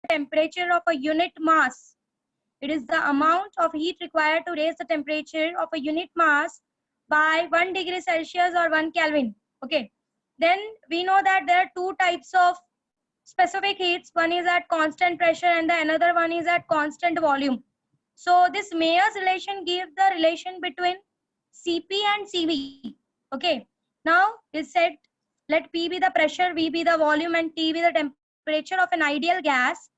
temperature of a unit mass. It is the amount of heat required to raise the temperature of a unit mass by 1 degree Celsius or 1 Kelvin. Okay. Then we know that there are two types of specific heats. One is at constant pressure and the another one is at constant volume. So this Mayer's relation gives the relation between Cp and Cv. Okay. Now it's said, let P be the pressure, V be the volume, and T be the temperature of an ideal gas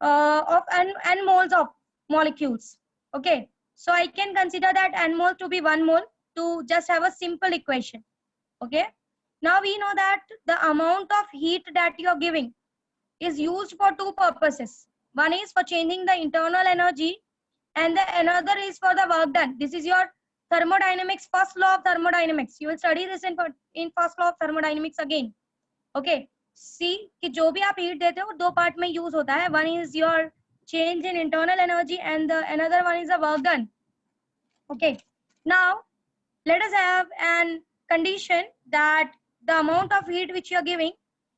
of n moles of molecules. Okay. So I can consider that n mole to be 1 mole to just have a simple equation. Okay. Now we know that the amount of heat that you are giving is used for two purposes. One is for changing the internal energy and the another is for the work done. This is your thermodynamics, first law of thermodynamics. You will study this in first law of thermodynamics again. Okay. See कि जो भी आप heat देते हो दो part में use होता है. One is your change in internal energy and the another one is the work done. Okay. Now let us have an condition that the amount of heat which you are giving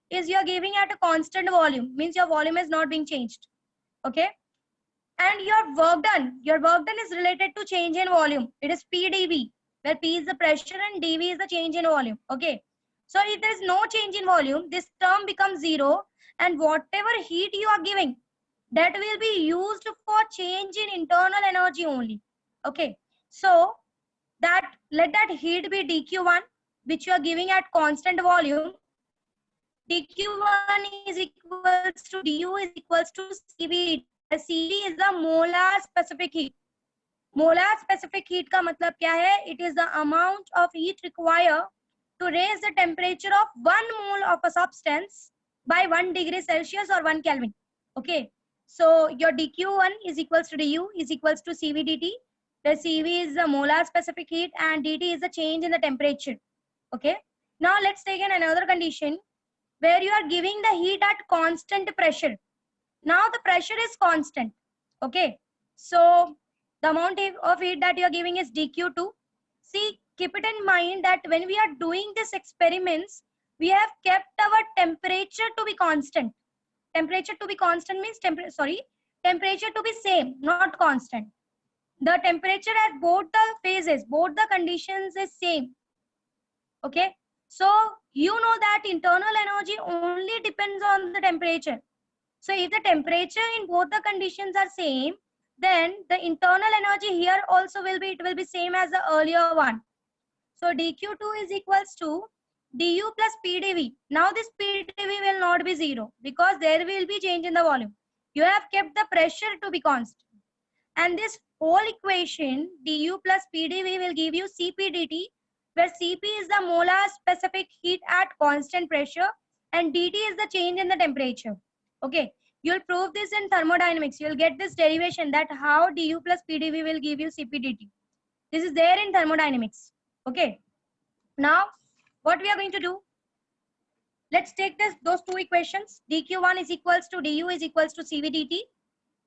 is you are giving at a constant volume, means your volume is not being changed. Okay. And your work done is related to change in volume. It is PdV, where P is the pressure and dV is the change in volume. Okay. So if there is no change in volume, this term becomes zero, and whatever heat you are giving, that will be used for change in internal energy only. Okay. So that let that heat be dQ1, which you are giving at constant volume. dQ1 is equals to du is equals to Cv. Cv is the molar specific heat. Molar specific heat का मतलब क्या है? It is the amount of heat required to raise the temperature of 1 mole of a substance by 1 degree Celsius or 1 Kelvin. Okay. So your dQ1 is equals to du is equals to Cv dt. The Cv is the molar specific heat and dt is the change in the temperature. Okay. Now let's take in another condition where you are giving the heat at constant pressure. Now the pressure is constant. Okay. So the amount of heat that you are giving is dQ2. See, keep it in mind that when we are doing these experiments, we have kept our temperature to be constant. Temperature to be constant means temperature to be same, not constant. The temperature at both the phases, both the conditions is same. Okay. So you know that internal energy only depends on the temperature. So if the temperature in both the conditions are same, then the internal energy here also will be same as the earlier one. So dQ2 is equals to du plus PdV. Now this PdV will not be zero because there will be change in the volume. You have kept the pressure to be constant. And this whole equation du plus PdV will give you Cp dt, where Cp is the molar specific heat at constant pressure and dt is the change in the temperature. Okay, you'll prove this in thermodynamics. You'll get this derivation that how du plus PdV will give you Cp dt. This is there in thermodynamics. Okay, now what we are going to do, let's take those two equations. dQ1 is equals to du is equals to Cv dt.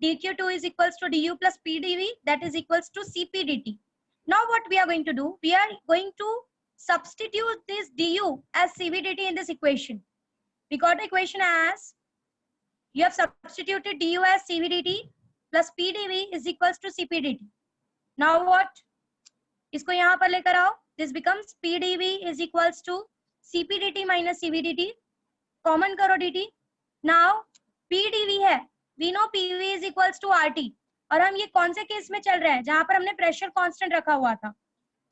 dQ2 is equals to du plus PdV, that is equals to Cp dt. Now what we are going to do, we are going to substitute this du as Cv dt in this equation. We got the equation as, you have substituted du as Cv dt plus PdV is equals to Cp dt. Now what? इसको यहाँ पर लेकर आओ. This becomes PdV is equals to Cp dt minus Cv dt. Common करो dt. Now PdV है. We know PV is equals to RT. और हम ये कौन से केस में चल रहे हैं जहां पर हमने प्रेशर कांस्टेंट रखा हुआ था.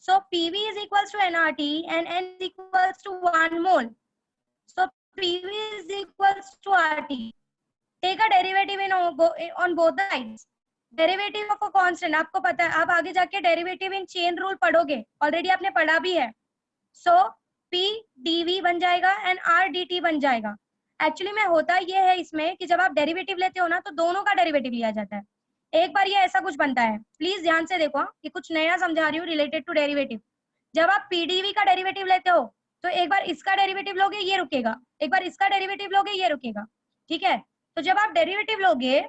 So PV is equals to nRT and N is equals to 1 mole. So PV is equals to RT. Take a derivative on both the sides. Derivative of a constant, आपको पता है, आप आगे जाके derivative in chain rule पढ़ोगे. Already आपने पढ़ा भी है. So P dV बन जाएगा and R dt बन जाएगा. एक्चुअली में होता ये है इसमें कि जब आप डेरिवेटिव लेते हो ना तो दोनों का डेरिवेटिव लिया जाता है. एक बार ये ऐसा कुछ बनता है, प्लीज ध्यान से देखो कि कुछ नया समझा रही हूँ रिलेटेड टू डेरिवेटिव. जब आप पीडीवी का डेरिवेटिव लेते हो तो एक बार इसका डेरिवेटिव लोगे ये रुकेगा, एक बार इसका डेरिवेटिव लोगे ये रुकेगा. ठीक है. तो जब आप डेरिवेटिव लोगे,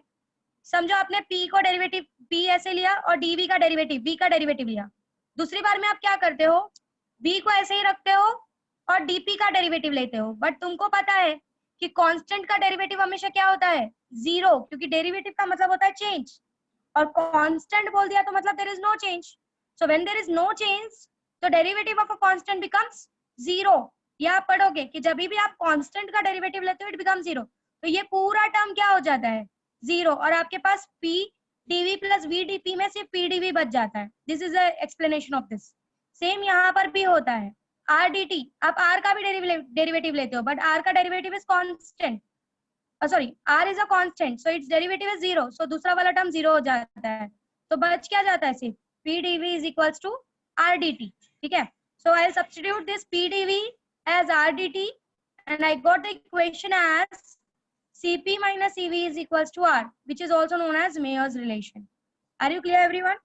समझो आपने पी को डेरिवेटिव पी ऐसे लिया और डीवी का डेरिवेटिव वी का डेरिवेटिव लिया. दूसरी बार में आप क्या करते हो, वी को ऐसे ही रखते हो और डीपी का डेरिवेटिव लेते हो. बट तुमको पता है कि कांस्टेंट का डेरिवेटिव हमेशा क्या होता है, जीरो, क्योंकि डेरिवेटिव का मतलब होता है चेंज, और कांस्टेंट बोल दिया तो मतलब there is no change. So when there is no change तो derivative of a constant becomes zero. या आप पढ़ोगे कि जब भी आप कांस्टेंट का डेरिवेटिव लेते हो इट बिकम जीरो, तो ये पूरा टर्म क्या हो जाता है, जीरो, और आपके पास p dv plus v dp में सिर्फ p dv बच जाता है. This is the explanation of this. Same यहाँ पर भी होता है r dt. आप r का भी डेरिवेटिव लेते हो, बट r का derivative is constant, sorry r is a constant, so it's derivative is zero, so दूसरा वाला टर्म जीरो हो जाता है. तो बच क्या जाता है, सिर्फ p dv is equals to r dt. ठीक है, so I'll substitute this p dv as r dt and I got the equation as cp minus cv is equals to r, which is also known as Mayer's relation. Are you clear everyone?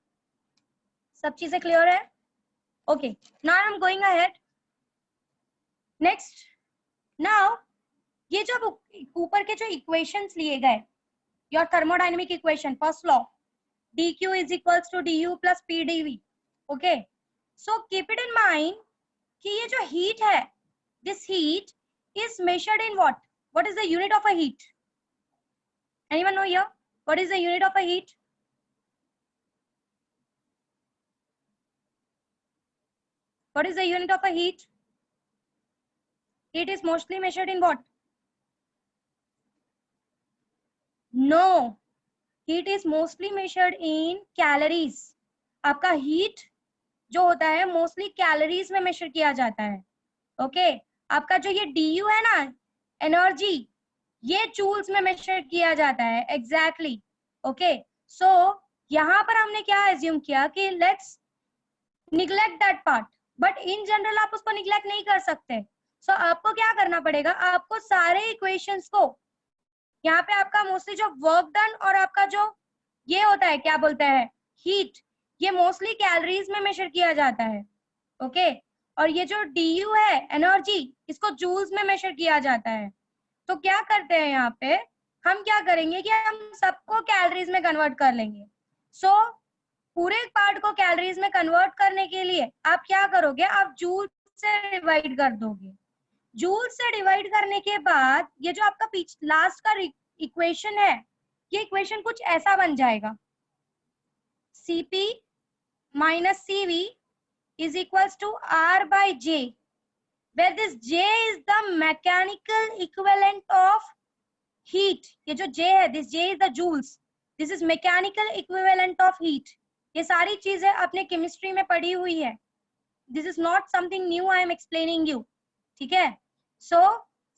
सब चीजें clear है? Okay, now I'm going ahead. Next, now ये जो ऊपर के जो equations लिए गए, your thermodynamic equation, first law, dq is equals to du plus p dv. Okay, so keep it in mind कि ये जो हीट है, this heat is measured in what? What is the unit of a heat? Anyone know here? What is the unit of a heat? What is the unit of a heat? Heat is mostly measured in what? No, heat is mostly measured in calories. आपका heat जो होता है mostly calories में major किया जाता है. Okay, आपका जो ये du है ना, एनर्जी, ये जूल्स में मेजर किया जाता है. एग्जैक्टली. ओके, सो यहाँ पर हमने क्या एज्यूम किया कि let's neglect that part, but in general आप उसको निग्लेक्ट नहीं कर सकते. सो आपको क्या करना पड़ेगा, आपको सारे इक्वेशंस को, यहाँ पे आपका मोस्टली जो वर्क डन और आपका जो ये होता है क्या बोलते हैं हीट, ये मोस्टली कैलोरीज में मेजर किया जाता है. ओके, और ये जो du है एनर्जी, इसको जूल्स में मेजर किया जाता है. तो क्या करते हैं यहाँ पे, हम क्या करेंगे कि हम सबको कैलोरीज में कन्वर्ट कर लेंगे. सो पूरे पार्ट को कैलोरीज में कन्वर्ट करने के लिए आप क्या करोगे, आप जूल से डिवाइड कर दोगे. जूल से डिवाइड करने के बाद ये जो आपका लास्ट का इक्वेशन है, ये इक्वेशन कुछ ऐसा बन जाएगा, Cp minus Cv is equals to R by J, where this J is the mechanical equivalent of heat. ये जो J है, this J is the joules, this is mechanical equivalent of heat. ये सारी चीजें आपने केमिस्ट्री में पढ़ी हुई है. This is not something new I am explaining you. ठीक है, so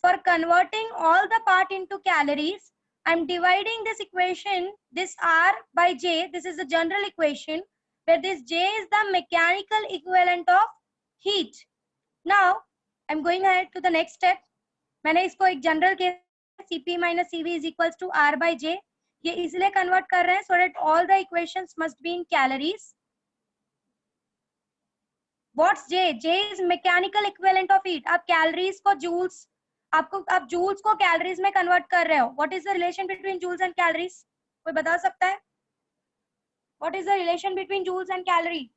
for converting all the part into calories, I am dividing this equation, this R by J, this is the general equation, where this J is the mechanical equivalent of heat. Now I am going ahead to the next step. मैंने इसको एक general के Cp minus Cv is equals to R by J, ये इसलिए convert कर रहे हैं so that all the equations must be in calories. What's J? J is mechanical equivalent of heat. आप calories को joules, आप joules को calories में convert कर रहे हो. What is the relation between joules and calories? कोई बता सकता है? What is the relation between joules and calorie?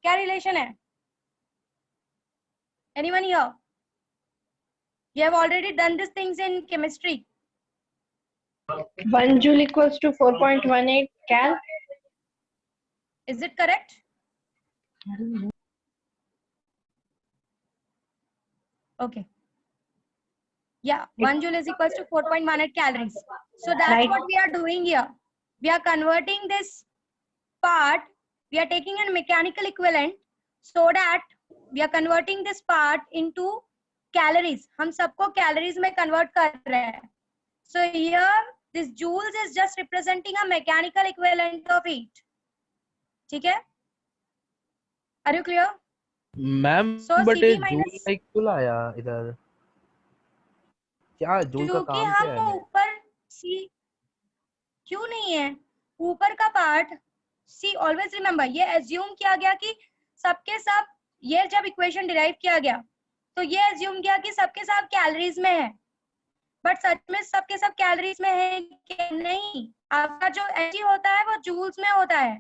क्या relation है? Anyone here? You have already done these things in chemistry. 1 joule equals to 4.18 cal. Is it correct? Okay. Yeah, 1 joule is equals to 4.18 calories. So that's Right. what we are doing here. We are converting this part, we are taking a mechanical equivalent so that we are converting this part into calories. हम सबको calories में convert कर रहे हैं. So here this joules is just representing a mechanical equivalent of heat. ठीक है? Are you clear? Ma'am So but Cp joule minus, like क्यों लाया इधर, क्या जूल का क्योंकि काम हम क्या है? ऊपर सी, क्यों नहीं है ऊपर का पार्ट सी. ऑलवेज रिमेम्बर, ये एज्यूम किया गया कि सबके सब, ये जब इक्वेशन डिराइव किया गया तो ये एज्यूम किया कि सबके सब कैलोरीज में है, बट सच में सबके सब कैलोरीज में है कि नहीं. आपका जो एनर्जी होता है वो जूल्स में होता है.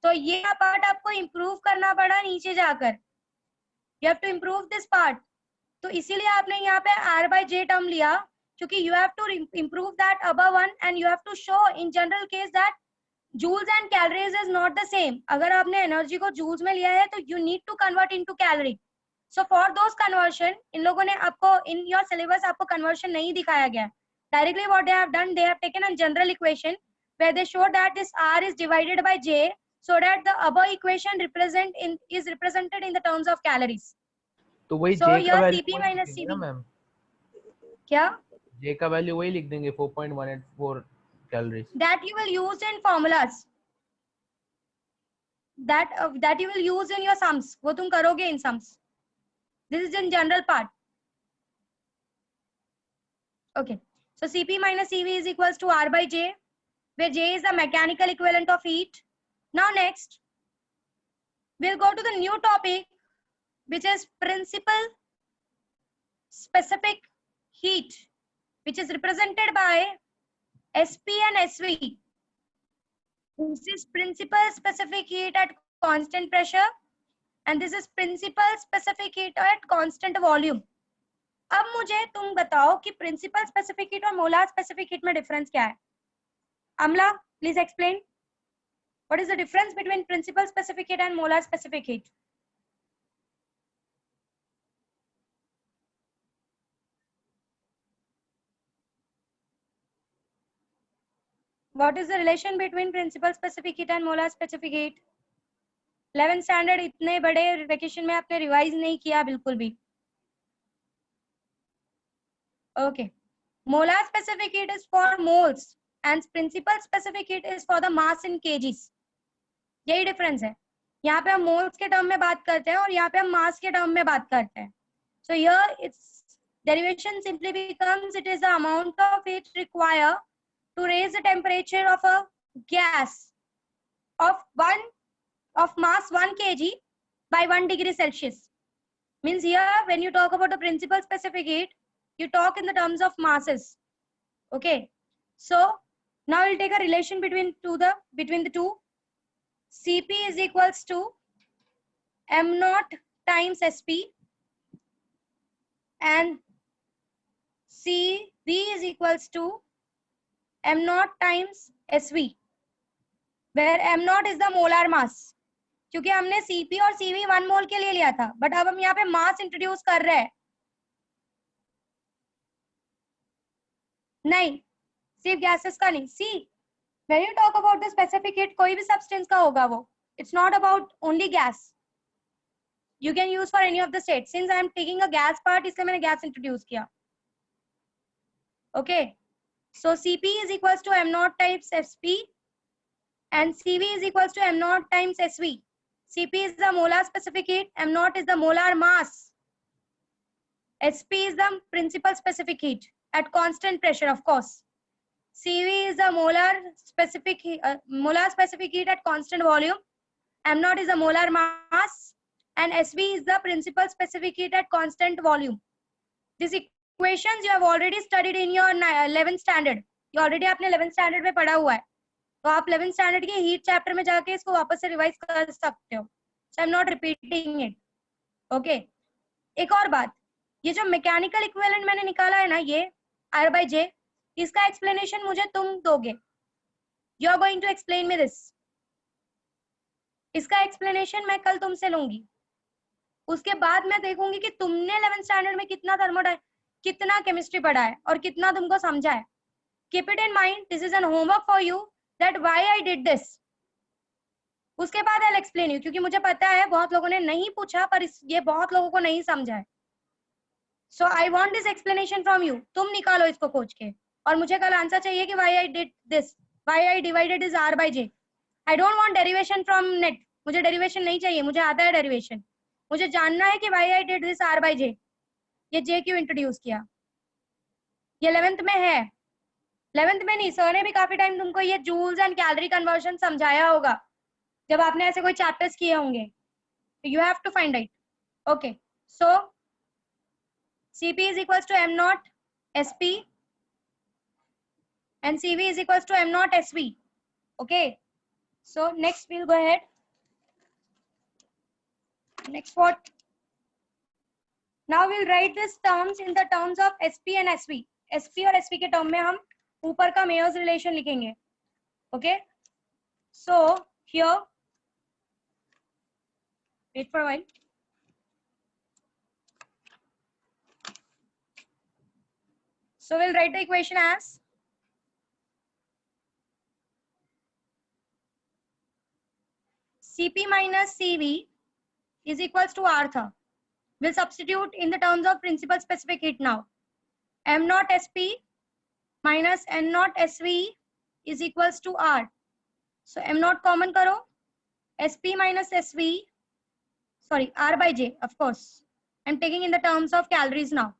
तो ये पार्ट आपको इम्प्रूव करना पड़ा नीचे जाकर. You have to improve this part. तो इसीलिए आपने यहाँ पे R/J टर्म लिया, क्योंकि you have to improve that above one and you have to show in general case that joules and calories is not the same. अगर आपने energy को जूल्स में लिया है तो you need to convert into calorie. So for those conversion, इन लोगों ने आपको in your syllabus आपको conversion नहीं दिखाया गया. Directly what they have done, they have taken a general equation where they show that this R is divided by J so that the above equation is represented in the terms of calories. तो वही So J का your value CP minus ना CV. Ma'am, क्या? J का value वही लिख देंगे 4.184 calories. That you will use in formulas. That you will use in your sums. वो तुम करोगे in sums. This is in general part. Okay. So Cp minus Cv is equals to R/J, where J is the mechanical equivalent of heat. Now next, we'll go to the new topic, which is principal specific heat, which is represented by Sp and Sv. This is principal specific heat at constant pressure, and this is principal specific heat at constant volume. अब मुझे तुम बताओ कि principal specific heat और molar specific heat में difference क्या है? Amla, please explain what is the difference between principal specific heat and molar specific heat? What is the relation between principal specific heat and molar specific heat? 11th standard इतने बड़े vacation में आपने revise नहीं किया बिल्कुल भी. Okay. Molar specific heat is for moles and principal specific heat is for the mass in kgs. यही difference है. यहाँ पे हम मोल्स के टर्म में बात करते हैं और यहाँ पे हम मास के टर्म में बात करते हैं. So here its derivation simply becomes it is the amount of heat required to raise the temperature of a gas of mass 1 kg by 1 degree Celsius. Means here when you talk about the principal specific heat, you talk in the terms of masses. Okay. So now we'll take a relation between the two. Cp is equals to m naught times Sp and Cv is equals to m naught times Sv, where m naught is the molar mass. क्योंकि हमने Cp और Cv 1 मोल के लिए लिया था, but अब हम यहाँ पे मास इंट्रोड्यूस कर रहे हैं. नहीं, सिर्फ गैसेस का नहीं. सी when you talk about the specific heat, कोई भी substance का होगा वो. It's not about only gas. You can use for any of the states. Since I am taking a gas part, इसलिए मैंने gas introduce किया. Okay. So Cp is equals to m naught times Sp and Cv is equals to m naught times Sv. Cp is the molar specific heat, m naught is the molar mass. Sp is the principal specific heat at constant pressure, of course. Cv is the molar specific heat at constant volume. M naught is the molar mass and Sv is the principal specific heat at constant volume. These equations you have already studied in your 11th standard. You already आपने 11th standard में पढ़ा हुआ है. तो आप 11th standard के heat chapter में जाके इसको वापस से revise कर सकते हो. So I'm not repeating it. Okay. एक और बात, ये जो mechanical equivalent मैंने निकाला है ना, ये R/J, इसका एक्सप्लेनेशन मुझे तुम दोगे. You are going to explain me this. इसका एक्सप्लेनेशन मैं कल तुमसे लूंगी. उसके बाद मैं देखूंगी कि तुमने 11th स्टैंडर्ड में कितना केमिस्ट्री पढ़ा है और कितना तुमको समझा है. Keep it in mind. This is N homework for you that why I did this. उसके बाद आई विल एक्सप्लेन यू, क्योंकि मुझे पता है बहुत लोगों ने नहीं पूछा पर ये बहुत लोगों को नहीं समझा है. So I want this explanation from you. तुम निकालो इसको खोज के और मुझे कल आंसर चाहिए कि why I did this, why I divided is R/J. I don't want derivation from net. मुझे derivation नहीं चाहिए, मुझे आता है derivation. मुझे जानना है कि why I did this R/J. ये J क्यों इंट्रोड्यूस किया. ये 11th में है. 11th में नहीं, सर ने भी काफी टाइम तुमको ये जूल्स एंड कैलोरी कन्वर्जन समझाया होगा जब आपने ऐसे कोई चैप्टर्स किए होंगे. You have to find it. Okay. So Cp is equals to m naught Sp and Cv is equals to m naught Sv. Okay. So next we'll go ahead. Next what? Now we'll write these terms in the terms of SP and SV. SP और SV के term में हम ऊपर का Mayer's relation लिखेंगे. Okay? So here, wait for a while. So we'll write the equation as Cp minus Cv is equals to R था. We'll substitute in the terms of principal specific heat now. M naught Sp minus N naught Sv is equals to R. So M naught common karo. Sp minus Sv, sorry, R by J, of course. I'm taking in the terms of calories now.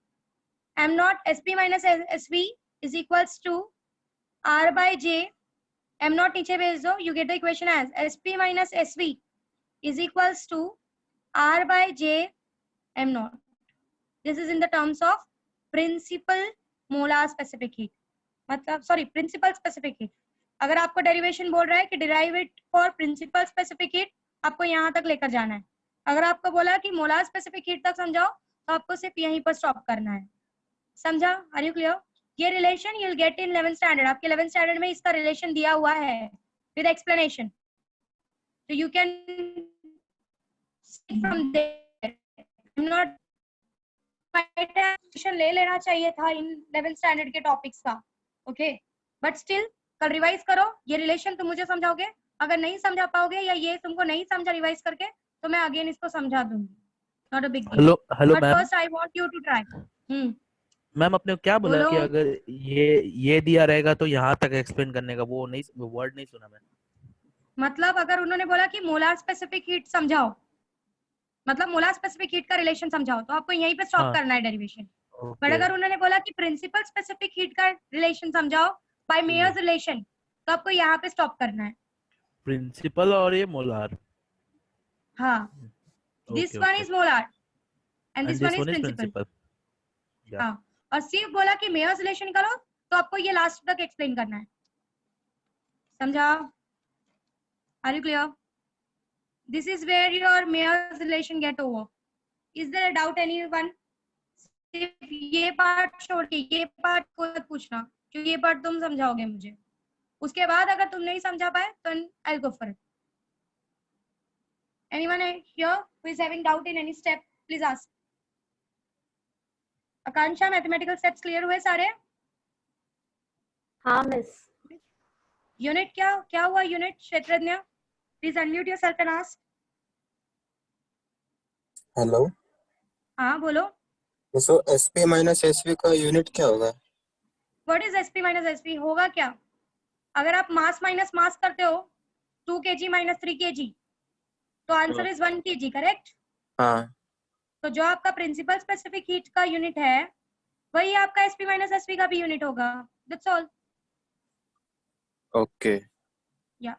M naught Sp minus Sv is equals to R by J. M naught नीचे भेज दो. You get the equation as Sp minus Sv is equals to R by J M naught. This is in the terms of principal molar specific heat. मतलब sorry, principal specific heat. अगर आपको derivation बोल रहा है कि derive it for principal specific heat, आपको यहाँ तक लेकर जाना है. अगर आपको बोला कि मोलार स्पेसिफिक हीट तक समझाओ तो आपको सिर्फ यहीं पर स्टॉप करना है. समझा? Are you clear? ये relation you will get in 11th standard. आपके 11th स्टैंडर्ड में इसका रिलेशन दिया हुआ है with explanation. So you can see from there. I'm not ले लेना चाहिए था इन 11th स्टैंडर्ड के टॉपिक्स का. ओके, बट स्टिल कल रिवाइज करो. ये रिलेशन तुम मुझे समझाओगे. अगर नहीं समझा पाओगे या ये तुमको नहीं समझा रिवाइज करके तो मैं अगेन इसको समझा दूंगी. Not a big deal. Hello but ma'am. First I want you to try. Ma'am आपने क्या बोला बोलो. कि अगर ये दिया रहेगा तो यहाँ तक एक्सप्लेन करने का, वो नहीं, वर्ड नहीं सुना मैं. मतलब अगर उन्होंने बोला कि मोलार स्पेसिफिक हीट समझाओ, मतलब मोलार स्पेसिफिक हीट का रिलेशन समझाओ, तो आपको यहीं पे स्टॉप करना है डेरिवेशन. बट अगर उन्होंने बोला कि प्रिंसिपल स्पेसिफिक हीट का रिलेशन समझाओ बाय मेयर्स रिलेशन, तो आपको यहाँ पे स्टॉप करना है. प्रिंसिपल और ये मोलार. हाँ, this one is molar and this one is principal. हाँ, और सिर्फ बोला कि मेयर्स रिलेशन करो तो आपको ये लास्ट तक एक्सप्लेन करना है. समझा? Are you clear? This is where your Mayer's relation get over. Is there a doubt anyone? सिर्फ ये पार्ट छोड़ के ये पार्ट को पूछना, क्योंकि ये पार्ट तुम समझाओगे मुझे. उसके बाद अगर तुम नहीं समझा पाए तो I'll go for it. Anyone here who is having doubt in any step, please ask. Akanksha, mathematical steps clear हुए सारे? हाँ मिस. यूनिट क्या हुआ unit? Kshetragya, please unmute yourself and ask. Hello. हाँ बोलो. सो एसपी माइनस एसवी का unit क्या होगा? What is SP minus SV? होगा क्या? अगर आप मास माइनस मास करते हो 2 kg माइनस 3 kg, तो आंसर इज 1 kg, करेक्ट? हाँ. तो जो आपका प्रिंसिपल स्पेसिफिक हीट का यूनिट है वही आपका एसपी माइनस एसवी का भी यूनिट होगा. That's all. ओके. या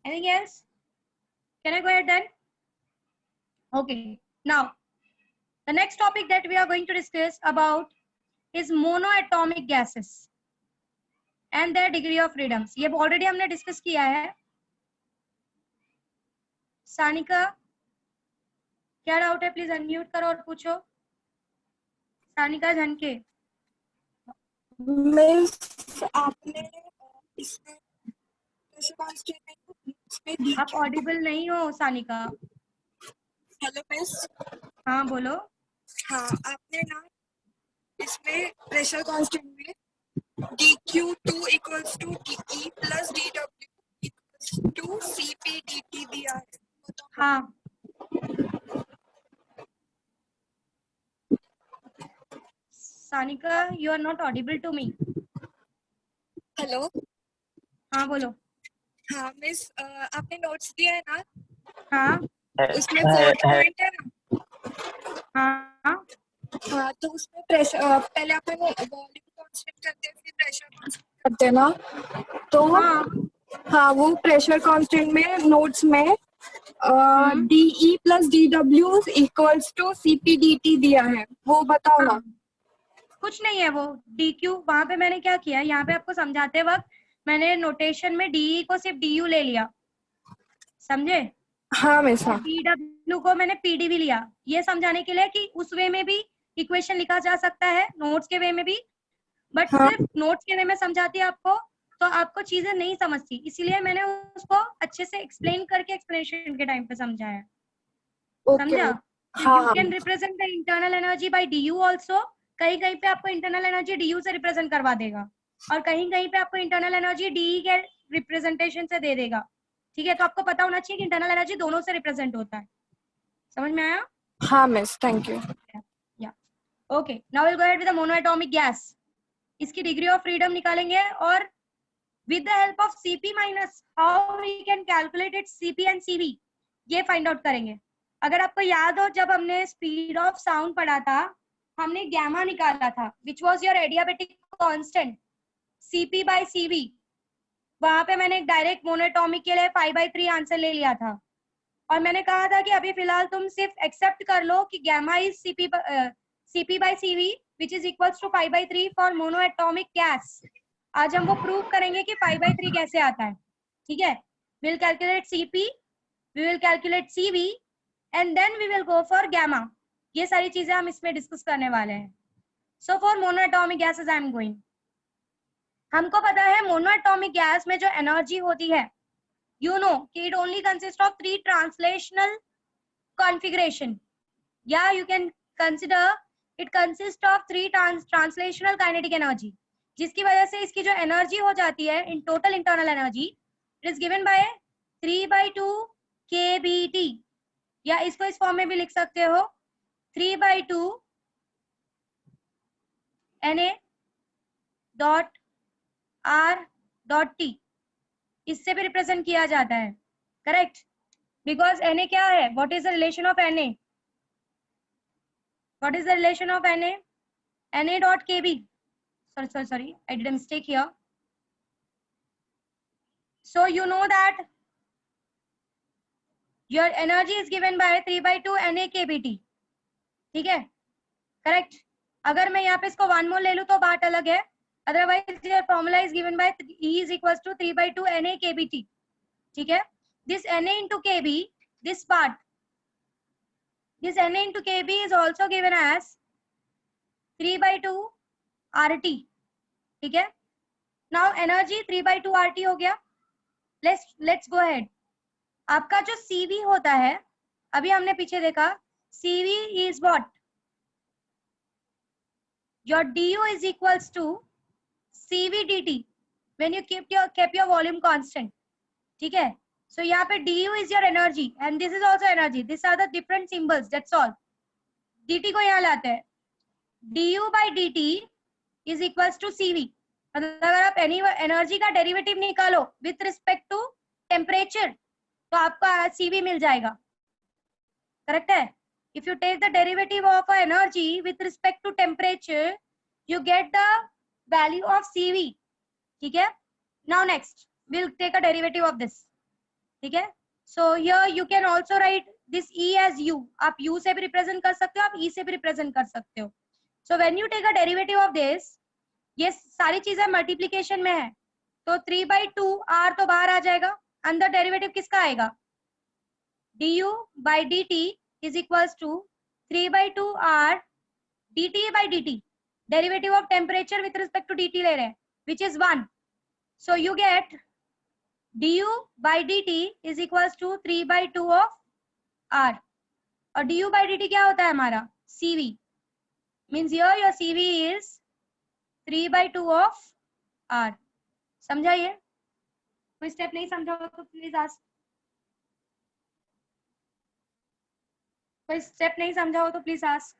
anything else? Can I go ahead then? Okay, now the next topic that we are going to discuss about is monoatomic gases and their degree of freedoms. ये already हमने discuss किया है. सानिका, क्या doubt है? Please unmute करो और पूछो. Sanika झनके. Miss आपने इसमें आप ऑडिबल नहीं हो सानिका. Hello miss. हाँ बोलो. हाँ, आपने ना इसमें प्रेशर कांस्टेंट में dq2 equals to de plus dw equals to cp dt दिया है. हाँ, Sanika, you are not audible to me. Hello. हाँ बोलो. हाँ मिस, आपने नोट्स दिया है ना, हाँ उसमें 4 पॉइंट है ना. हाँ हाँ, तो उसमें प्रेशर पहले अपन वॉल्यूम कांस्टेंट करते हैं, फिर प्रेशर कांस्टेंट करते हैं ना. तो हाँ, वो प्रेशर कांस्टेंट में नोट्स में de plus dw equals to cp dt दिया है, वो बताओ ना. कुछ नहीं है वो dq. वहां पे मैंने क्या किया, यहाँ पे आपको समझाते वक्त मैंने नोटेशन में de को सिर्फ du ले लिया, समझे? हाँ मिस हाँ। पीडब्ल्यू को मैंने पीडी भी लिया, ये समझाने के लिए कि उस वे में भी इक्वेशन लिखा जा सकता है, नोट्स के वे में भी, बट हाँ सिर्फ नोट्स के वे में समझाती है आपको तो आपको चीजें नहीं समझती, इसीलिए मैंने उसको अच्छे से एक्सप्लेन करके एक्सप्लेनेशन के टाइम पे समझाया, ओके। समझा? हाँ यू हाँ can represent the internal energy by DU also, कहीं कहीं पे आपको इंटरनल एनर्जी डीयू से रिप्रेजेंट करवा देगा और कहीं कहीं पे आपको इंटरनल एनर्जी डी के रिप्रेजेंटेशन से दे देगा, ठीक है? तो आपको पता होना चाहिए कि इंटरनल एनर्जी दोनों से रिप्रेजेंट होता है, समझ में आया? हाँ मिस, थैंक यू। या okay, now will go ahead with the monoatomic gas. इसकी डिग्री ऑफ फ्रीडम निकालेंगे और with the help of Cp minus how we can calculate its Cp and Cv ये फाइंड आउट करेंगे। अगर आपको याद हो जब हमने स्पीड ऑफ साउंड पढ़ा था, हमने गैमा निकाला था which was your adiabatic constant Cp by Cv, वहां पे मैंने डायरेक्ट मोनोटॉमिक के लिए 5/3 आंसर ले लिया था और मैंने कहा था कि अभी फिलहाल तुम सिर्फ एक्सेप्ट कर लो कि gamma is Cp by Cv which is equals to 5/3 for monoatomic gas. आज हम वो प्रूव करेंगे कि 5/3 कैसे आता है, ठीक है? Will calculate Cp, we will calculate Cv and then we will go for gamma. ये सारी चीजें हम इसमें डिस्कस करने वाले हैं। So for monoatomic gases I am going, हमको पता है मोनोएटॉमिक गैस में जो एनर्जी होती है, यू नो कि it only consist of 3 translational configuration, या you can consider it consist of 3 translational kinetic energy, जिसकी वजह से इसकी जो एनर्जी हो जाती है in total internal energy it is given by 3/2 kBT, या इसको इस फॉर्म में भी लिख सकते हो 3/2 Na dot R dot T, इससे भी रिप्रेजेंट किया जाता है, करेक्ट? बिकॉज Na क्या है, what is the relation of Na, what is the relation of Na dot kB, sorry, I did a mistake here. So you know that your energy is given by 3/2 Na kBT, ठीक है? Correct? अगर मैं यहाँ पे इसको 1 मोल ले लूँ तो बात अलग है, otherwise your formula is given bye E is equals to 3/2 Na kBT, ठीक है? This Na into kB, this part, this Na into kB is also given as 3/2 RT, ठीक है? नाउ एनर्जी 3/2 RT हो गया। Let's go ahead. आपका जो CV होता है, अभी हमने पीछे देखा, CV is what, your DU is equals to CV dt when you kept your volume constant, ठीक है? सो यहाँ पे DU is your energy and this is also energy, this are the different symbols, that's all. dt को यहाँ लाते हैं, DU by dt is equals to CV, मतलब अगर आप एनर्जी का डेरिवेटिव निकालो विथ रिस्पेक्ट टू टेम्परेचर तो आपका CV मिल जाएगा, करेक्ट है? If you take the derivative of energy with respect to temperature you get the value of CV, ठीक है? Now next will take a derivative of this, ठीक है? So here you can also write this E as U, आप U से भी represent कर सकते हो, आप E से भी रिप्रेजेंट कर सकते हो। So when you take a derivative of this, ये सारी चीजें मल्टीप्लीकेशन में है तो 3/2 R तो बाहर आ जाएगा, अंदर डेरिवेटिव किसका आएगा, DU by dt is equals to 3/2 R dt by dt, derivative of temperature with respect to dt ले रहे हैं which is 1, so you get DU by dt is equals to 3/2 of R, और DU by dt क्या होता है हमारा, CV, means here your CV is 3/2 of R। समझा? ये कोई स्टेप नहीं समझा हो तो प्लीज आस्क, कोई स्टेप नहीं समझा हो तो please ask.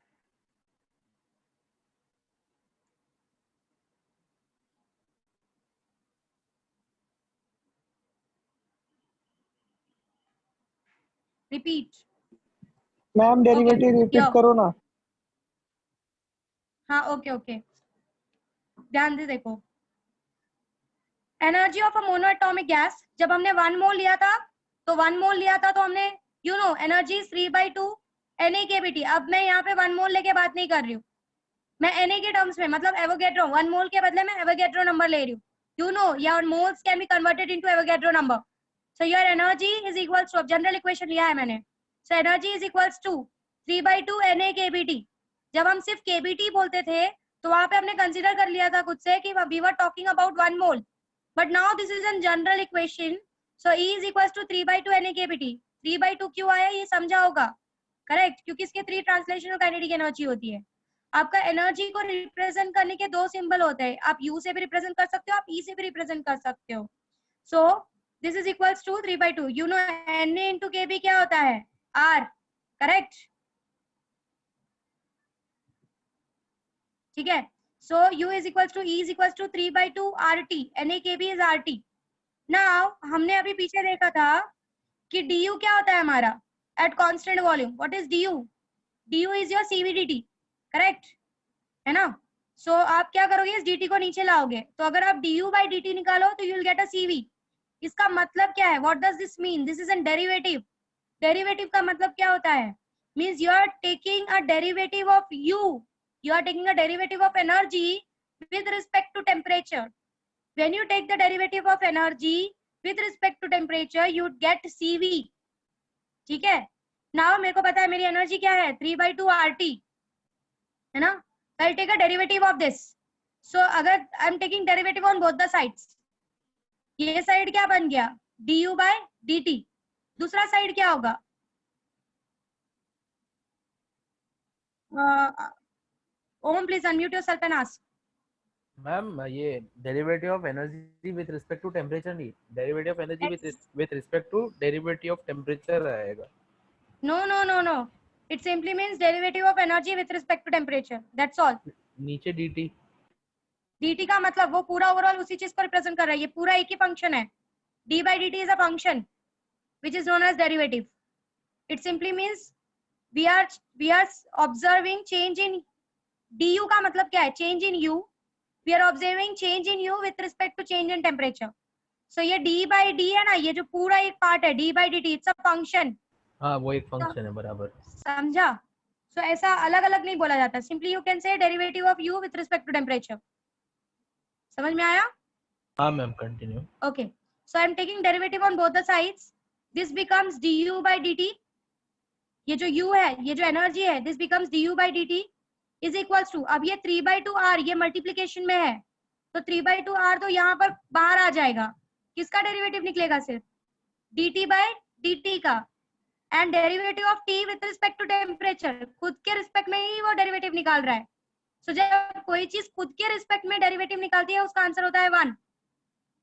Repeat. Ma'am derivative repeat करो ना। हाँ ओके ओके, ध्यान से देखो, energy of a monoatomic gas, जब हमने 1 मोल लिया था तो 1 मोल लिया था तो हमने you know energy 3/2 Na kBT। अब मैं यहाँ पे 1 मोल लेके बात नहीं कर रही हूँ, मैं Na के टर्म्स में, मतलब एवोगैड्रो, 1 मोल के बदले मैं एवोगैड्रो नंबर ले रही हूँ, you know your moles can be converted into Avogadro number, So your energy is equals to, अब जनरल इक्वेशन लिया है मैंने, so energy is equals to 3/2 Na kBT. जब हम सिर्फ kBT बोलते थे तो वहां पे हमने कंसीडर कर लिया था खुद से कि we were talking about 1 mole, but now this is a general equation, so E is equals to 3/2 Na kBT. 3/2 क्यों आया ये समझा होगा, करेक्ट, क्योंकि इसके 3 ट्रांसलेशनल काइनेटिक एनर्जी होती है. आपका एनर्जी को रिप्रेजेंट करने के 2 सिंबल होते हैं, आप U से भी रिप्रेजेंट कर सकते हो, आप E से भी रिप्रेजेंट कर सकते हो. So this is equals to 3/2. You know Na into kB क्या होता है, R, करेक्ट, ठीक है. सो U is equals to E is equals to 3/2 RT. Na kB is RT. Now हमने अभी पीछे देखा था कि du क्या होता है हमारा at constant volume. What is du? du is your CVDT, correct है ना. सो आप क्या करोगे, इस dt को नीचे लाओगे, तो अगर आप du/dt निकालो तो you will get a CV. इसका मतलब क्या है, what does this mean? This is an derivative. Derivative का मतलब क्या होता है, means you are taking a derivative of u, you are taking a derivative of energy with respect to temperature. When you take the derivative of energy with respect to temperature, you get CV. ठीक है. Now मेरे को पता है मेरी energy क्या है, 3/2 RT है ना. I'll take a derivative of this. So अगर I'm taking derivative on both the sides, ये साइड क्या बन गया, du/dt. दूसरा साइड क्या होगा, Om, please unmute yourself and ask. Ma'am ये derivative of energy with respect to temperature नहीं, derivative of energy with respect to derivative of temperature आएगा. No, no, no, no. It simply means derivative of energy with respect to temperature. That's all. नीचे dt. dt का मतलब वो पूरा overall उसी चीज को रिप्रेजेंट कर रहा है, ये पूरा एक ही फंक्शन है. d/dt is a function which is known as derivative. It simply means we are observing change in du का मतलब क्या है, change in u. We are observing change in u with respect to change in temperature. So ये d/d है ना, ये जो पूरा एक पार्ट है d/dt, it's a function. हाँ वो एक फंक्शन है, बराबर समझा. सो ऐसा अलग अलग नहीं बोला जाता, simply you can say derivative of u with respect to temperature. समझ में आया? हाँ ma'am, continue. Okay. So I am taking derivative on both the sides. This becomes du/dt. ये जो u है, ये जो एनर्जी है, this becomes du/dt is equals to, अब ये 3/2 r, ये मल्टीप्लीकेशन में है तो 3/2 r तो यहाँ पर बाहर आ जाएगा. किसका डेरिवेटिव निकलेगा, सिर्फ dt/dt का. And derivative of t with respect to temperature, खुद के रिस्पेक्ट में ही वो डेरिवेटिव निकाल रहा है. सो जब कोई चीज खुद के रिस्पेक्ट में डेरिवेटिव निकालती है उसका आंसर होता है 1.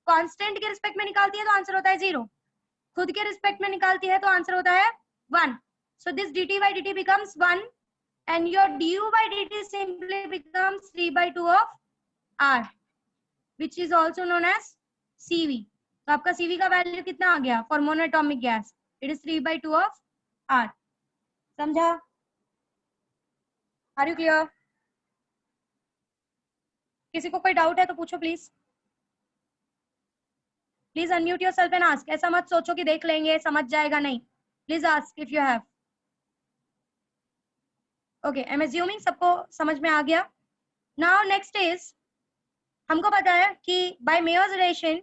कांस्टेंट के रिस्पेक्ट में निकालती है तो आंसर होता है 0. खुद के रिस्पेक्ट में निकालती है तो आंसर होता है 1. So this dt/dt becomes 1 and your du/dt simply becomes 3/2 of r, which is also known as CV. तो आपका CV का वैल्यू कितना आ गया for monoatomic gas, it is 3/2 of r. समझा? Are you clear? किसी को कोई डाउट है तो पूछो please. Please unmute yourself and ask. ऐसा मत सोचो कि देख लेंगे समझ जाएगा, नहीं. Please ask if you have. Okay, I am assuming सबको समझ में आ गया. नाउ नेक्स्ट इज, हमको पता है कि by Mayer's relation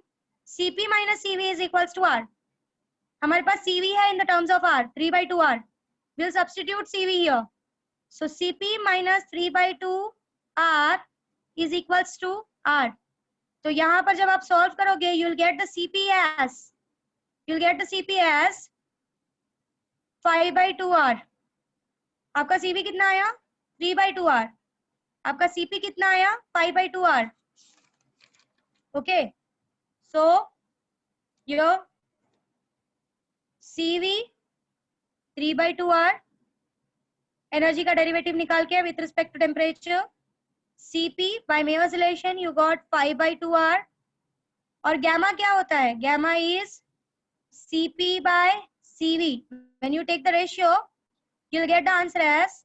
Cp minus Cv is equals to R. हमारे पास Cv है in the terms of R, 3/2 R. We'll substitute Cv here. So Cp minus 3/2 R is equals to R. तो यहाँ पर जब आप सॉल्व करोगे you'll get the Cp as 5/2 R. आपका Cv कितना आया, 3/2 R. आपका Cp कितना आया, 5/2 R. Okay. So your Cv 3/2 R, energy का डेरिवेटिव निकाल के with respect to temperature, Cp by Mayo's relation you got 5/2 R. और गैमा क्या होता है, gamma is Cp by Cv. When you take the ratio you'll get the answer as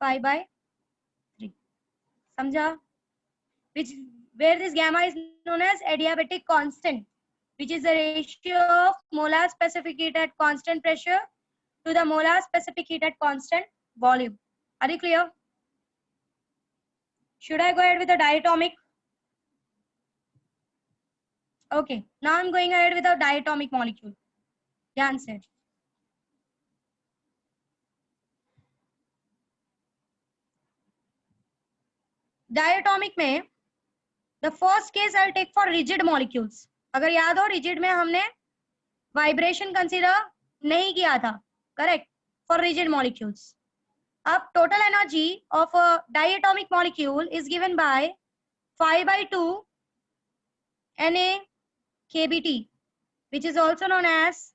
5/3. समझा? Which where this gamma is known as adiabatic constant, which is the ratio of molar specific heat at constant pressure to the molar specific heat at constant volume. Are you clear? Should I go ahead with the diatomic? Okay, now I'm going ahead with a diatomic molecule. ध्यान से. Diatomic में the first case I'll take for rigid molecules. अगर याद हो rigid में हमने vibration consider नहीं किया था, correct? For rigid molecules. अब total energy of a diatomic molecule is given by 5/2 Na kBt, which is also known as,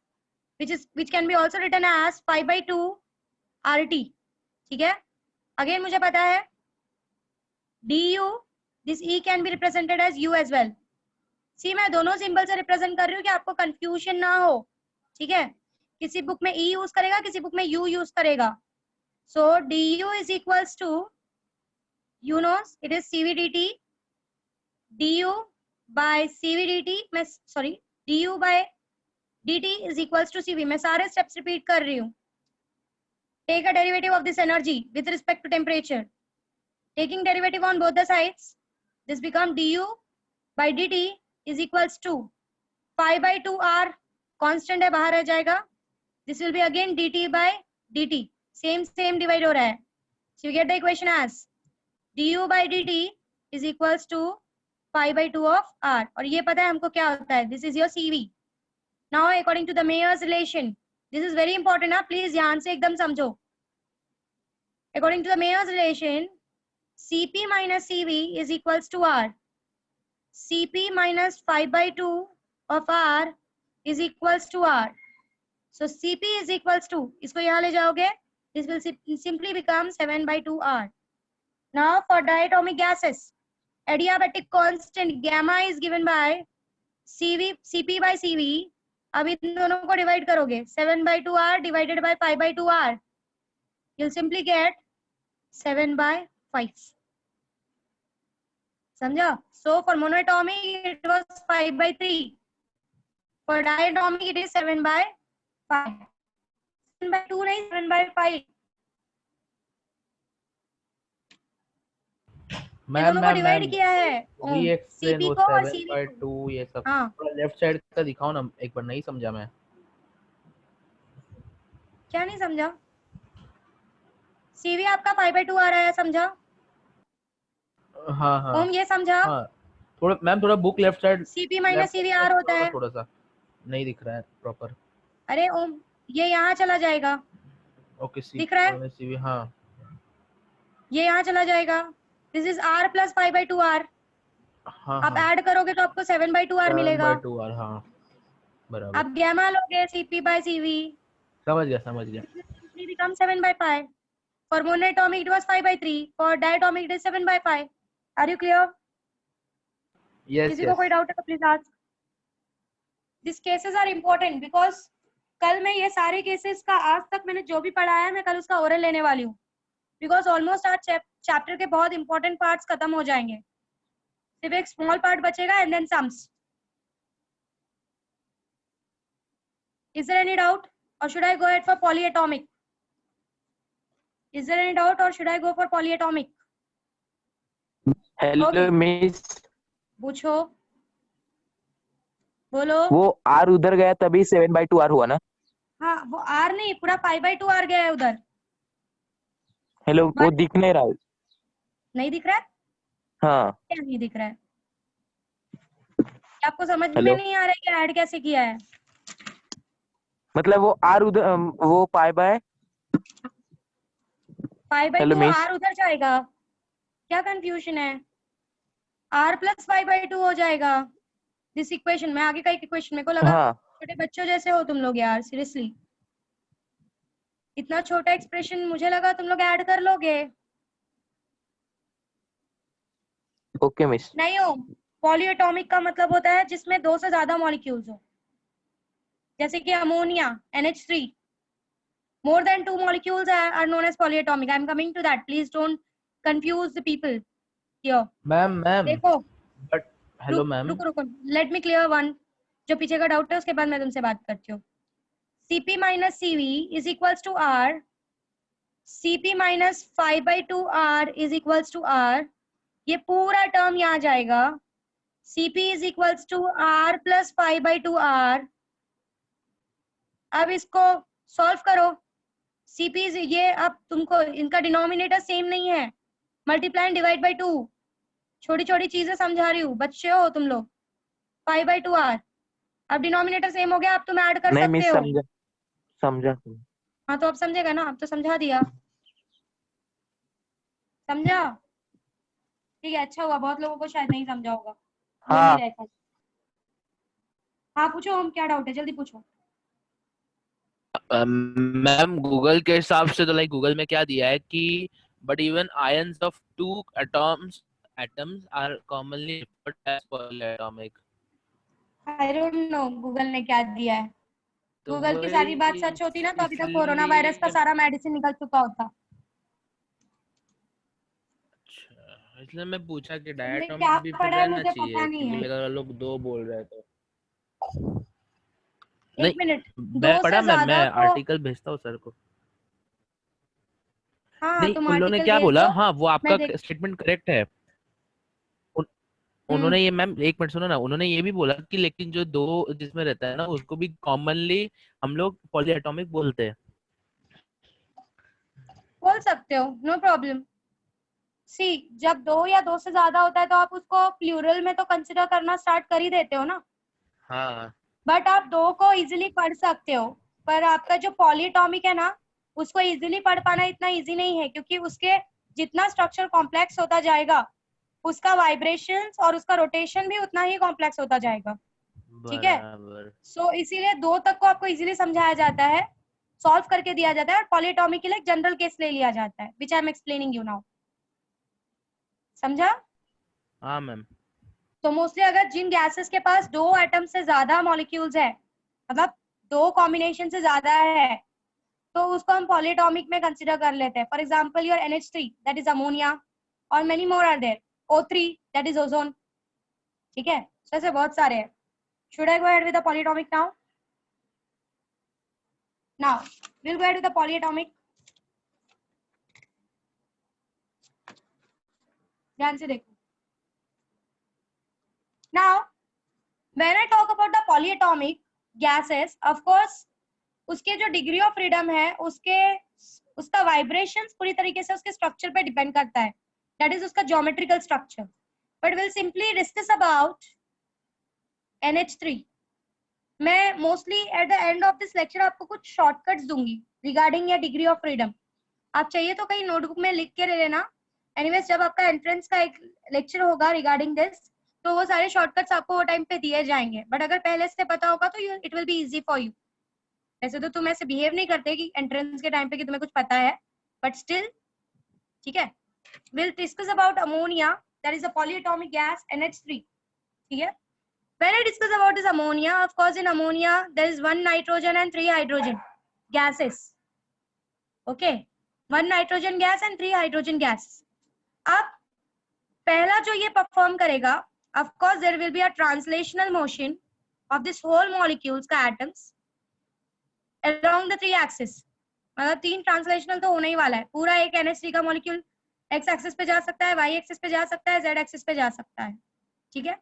which can be also written as 5/2 RT. ठीक है? Again मुझे पता है du, this E can be represented as U as well. See, मैं दोनों symbol से represent कर रही हूँ कि आपको कंफ्यूजन ना हो. ठीक है? किसी बुक में E यूज करेगा, किसी बुक में U यूज करेगा. So du is equals to, you know, it is CVDT. du by CVDT, sorry, du by dt is equals to CV. मैं सारे steps repeat कर रही हूँ. Take a derivative of this energy with respect to temperature. Taking derivative on both the sides, this becomes du by dt is equals to 5/2 R. Constant है, बाहर रह जाएगा. This will be again dt by dt. Same divide हो रहा है. So you get the equation as du by dt is equals to 5/2 of R. और ये पता है हमको क्या होता है. This is your CV. Now according to the Mayer's relation, this is very important. ना please ध्यान से एकदम समझो. According to the Mayer's relation, Cp minus Cv is equals to R. Cp minus 5/2 of R is equals to R. So Cp is equals to, इसको यहाँ ले जाओगे, this will simply become 7/2 R. Now for diatomic gases, adiabatic constant gamma is given by Cp by Cv. अब इन दोनों को divide करोगे, 7/2 R divided by 5/2 R. You'll simply get 7/5. समझा? So for monatomic it was 5/3. For diatomic it is 7/5. 7/2 नहीं, 7/5. Ma'am divide किया है. Cp को और 7/2 ये सब. हाँ. थोड़ा लेफ्ट साइड का दिखाओ ना, एक बार नहीं समझा मैं. क्या नहीं समझा? CV आपका 5/2 आ रहा है, समझा? हाँ हाँ. ओम ये समझा? हाँ. थोड़ा मैम, थोड़ा book left side. CP minus CV R होता है. थोड़ा सा नहीं दिख रहा है प्रॉपर. अरे ओम ये यहाँ चला जाएगा. ओके. दिख रहा है? CV. हाँ. ये यहाँ चला जाएगा. This is R plus 5/2 R. हाँ. आप ऐड करोगे तो आपको 7/2 R मिलेगा. 7/2 R. हाँ बराबर. आप गैमा लोगे Cp by CV. समझ गया. It becomes 7/5. For monatomic it was 5/3. For diatomic it is 7/5. Are you clear? Yes. किसी को कोई डाउट है तो please ask. These cases are important because कल मैं ये सारे केसेस का आज तक मैंने जो भी पढ़ाया है मैं कल उसका ओरल लेने वाली हूँ. Because almost आज चैप्टर के बहुत इंपॉर्टेंट पार्ट्स खत्म हो जाएंगे. सिर्फ एक स्मॉल पार्ट बचेगा and then sums. Is there any doubt or should I go ahead for polyatomic? Is there any doubt or should I go for polyatomic? Hello Okay. Miss, पूछो, बोलो. वो are उधर गया तभी 7/2 आर हुआ ना? हाँ वो R नहीं, पूरा 5/2 R गया है उधर. हेलो, वो दिख नहीं रहा है. नहीं दिख रहा है? हाँ. क्या नहीं दिख रहा है? आपको समझ में हेलो? नहीं आ रहा है कि ऐड कैसे किया है? मतलब वो आर उधर, वो पाई बाय 5/2 मिस. R उधर जाएगा. क्या कंफ्यूजन है? R plus 5/2 हो जाएगा. दिस इक्वेशन में आगे का एक इक्वेशन मेरे को लगा हाँ. छोटे बच्चों जैसे हो तुम लोग यार, सीरियसली. इतना छोटा एक्सप्रेशन मुझे लगा तुम लोग ऐड कर लोगे. Okay miss. नहीं हो. पॉलीएटॉमिक का मतलब होता है जिसमें 2 से ज्यादा मॉलिक्यूल्स हो. जैसे कि ammonia NH3. More than 2 molecules are known as polyatomic. I am coming to that. Please don't confuse the people here. Ma'am देखो. But hello ma'am. रुको. Let me clear one. जो पीछे का डाउट है उसके बाद मैं तुमसे बात करती हूँ. Cp minus Cv is equals to R. Cp minus 5/2 R is equals to R. ये पूरा टर्म यहाँ जाएगा. Cp is equals to R plus 5/2R. अब इसको सॉल्व करो। Cp is ये, अब तुमको इनका डिनोमिनेटर सेम नहीं है, मल्टीप्लाई एंड डिवाइड बाय 2। छोटी छोटी चीजें समझा रही हूँ, बच्चे हो तुम लोग। 5/2R, अब डिनोमिनेटर सेम हो गया, अब तुम ऐड कर नहीं सकते मिस, हो। समझा समझा। हाँ तो अब समझेगा ना, अब तो समझा दिया। समझा? ठीक है, अच्छा हुआ, बहुत लोगों को शायद नहीं समझा होगा। हाँ नहीं रहता। हाँ पूछो, हम क्या डाउट है, जल्दी पूछो। मैम गूगल के हिसाब से तो लाइक गूगल में क्या दिया है कि but even ions of two atoms are commonly referred as polyatomic. I don't know Google ने क्या दिया है। तो गूगल की सारी बात सच होती ना तो अभी तक कोरोना वायरस का इसलिए सारा मेडिसिन निकल चुका होता। अच्छा, इसलिए मैं पूछा कि तुमने डायटोमिक क्या भी फिर पढ़ा है रहना मुझे पता चाहिए नहीं क्योंकि है। अगर लोग दो बोल रहे हैं तो। एक नहीं, मिनट, मैं 2 पढ़ा से मैम, मैं ज्यादा तो आर्टिकल भेजता हूँ सर को। हाँ नहीं, तुम उन लोगों ने आर्टिकल क्या भेज बोला, दो, हाँ वो मैं आपका देख। स्टेटमेंट करेक्ट है। हम्म, उन्होंने ये मैम एक मिनट सुनो ना, उन्होंने ये भी बोला कि लेकिन जो दो जिसमें रहता है ना उसको भी कॉमनली हम लोग पॉलीएटॉमिक बोलते हैं। बोल सकते हो, नो प्रॉब्लम। सी, जब 2 या 2 से ज्यादा होता है तो आप उसको प्लूरल में तो कंसिडर करना स्टार्ट कर ही देते हो ना। हाँ बट आप 2 को इजीली पढ़ सकते हो, पर आपका जो पॉलीएटॉमिक है ना उसको इजीली पढ़ पाना इतना इजी नहीं है, क्योंकि उसके जितना स्ट्रक्चर कॉम्प्लेक्स होता जाएगा उसका वाइब्रेशंस और उसका रोटेशन भी उतना ही कॉम्प्लेक्स होता जाएगा। ठीक है, बराबर। सो इसीलिए 2 तक को आपको इजीली समझाया जाता है, सॉल्व करके दिया जाता है, और पॉलीएटॉमिक के लिए जनरल केस ले लिया जाता है, which I am explaining you now. समझा? हाँ मैम। तो मोस्टली अगर जिन गैसेस के पास 2 एटम से ज्यादा मॉलिक्यूल्स है, मतलब 2 कॉम्बिनेशन से ज्यादा है, तो उसको हम पॉलीएटॉमिक में कंसीडर कर लेते हैं। For example your NH3 that is ammonia, और many more are there, O3 that is ozone. ठीक है, so ऐसे बहुत सारे हैं। Should I go ahead with the polyatomic now? Now we'll go ahead with the polyatomic. ध्यान से देखो। Now when I talk about the polyatomic gases, of course उसके जो डिग्री ऑफ फ्रीडम है उसका वाइब्रेशंस पूरी तरीके से उसके स्ट्रक्चर पे डिपेंड करता है, दैट इज उसका geometrical structure. But will simply discuss about NH3। मैं mostly at the end of this lecture आपको कुछ शॉर्टकट्स दूंगी रिगार्डिंग या डिग्री ऑफ फ्रीडम। आप चाहिए तो कहीं नोटबुक में लिख के ले लेना। एनीवेज जब आपका एंट्रेंस का एक लेक्चर होगा रिगार्डिंग दिस तो वो सारे शॉर्टकट्स आपको वो टाइम पे दिए जाएंगे, बट अगर पहले से पता होगा तो it will be easy for you. वैसे तो तुम ऐसे बिहेव नहीं करते कि एंट्रेंस के टाइम पे कि तुम्हें कुछ पता है, बट स्टिल ठीक है। Will discuss about ammonia, that is a polyatomic gas NH3। ठीक है, when I discuss about this ammonia, of course in ammonia there is 1 nitrogen and 3 hydrogen gases. Okay, 1 nitrogen gas and 3 hydrogen gas. अब पहला जो ये perform करेगा, of course there will be a translational motion of this whole molecules का atoms along the 3 axis. मतलब 3 translational तो होने ही वाला है। पूरा एक NH3 का मॉलिक्यूल x एक्सिस पे जा सकता है, y एक्सिस पे जा सकता है, z एक्सिस पे जा सकता है। ठीक है,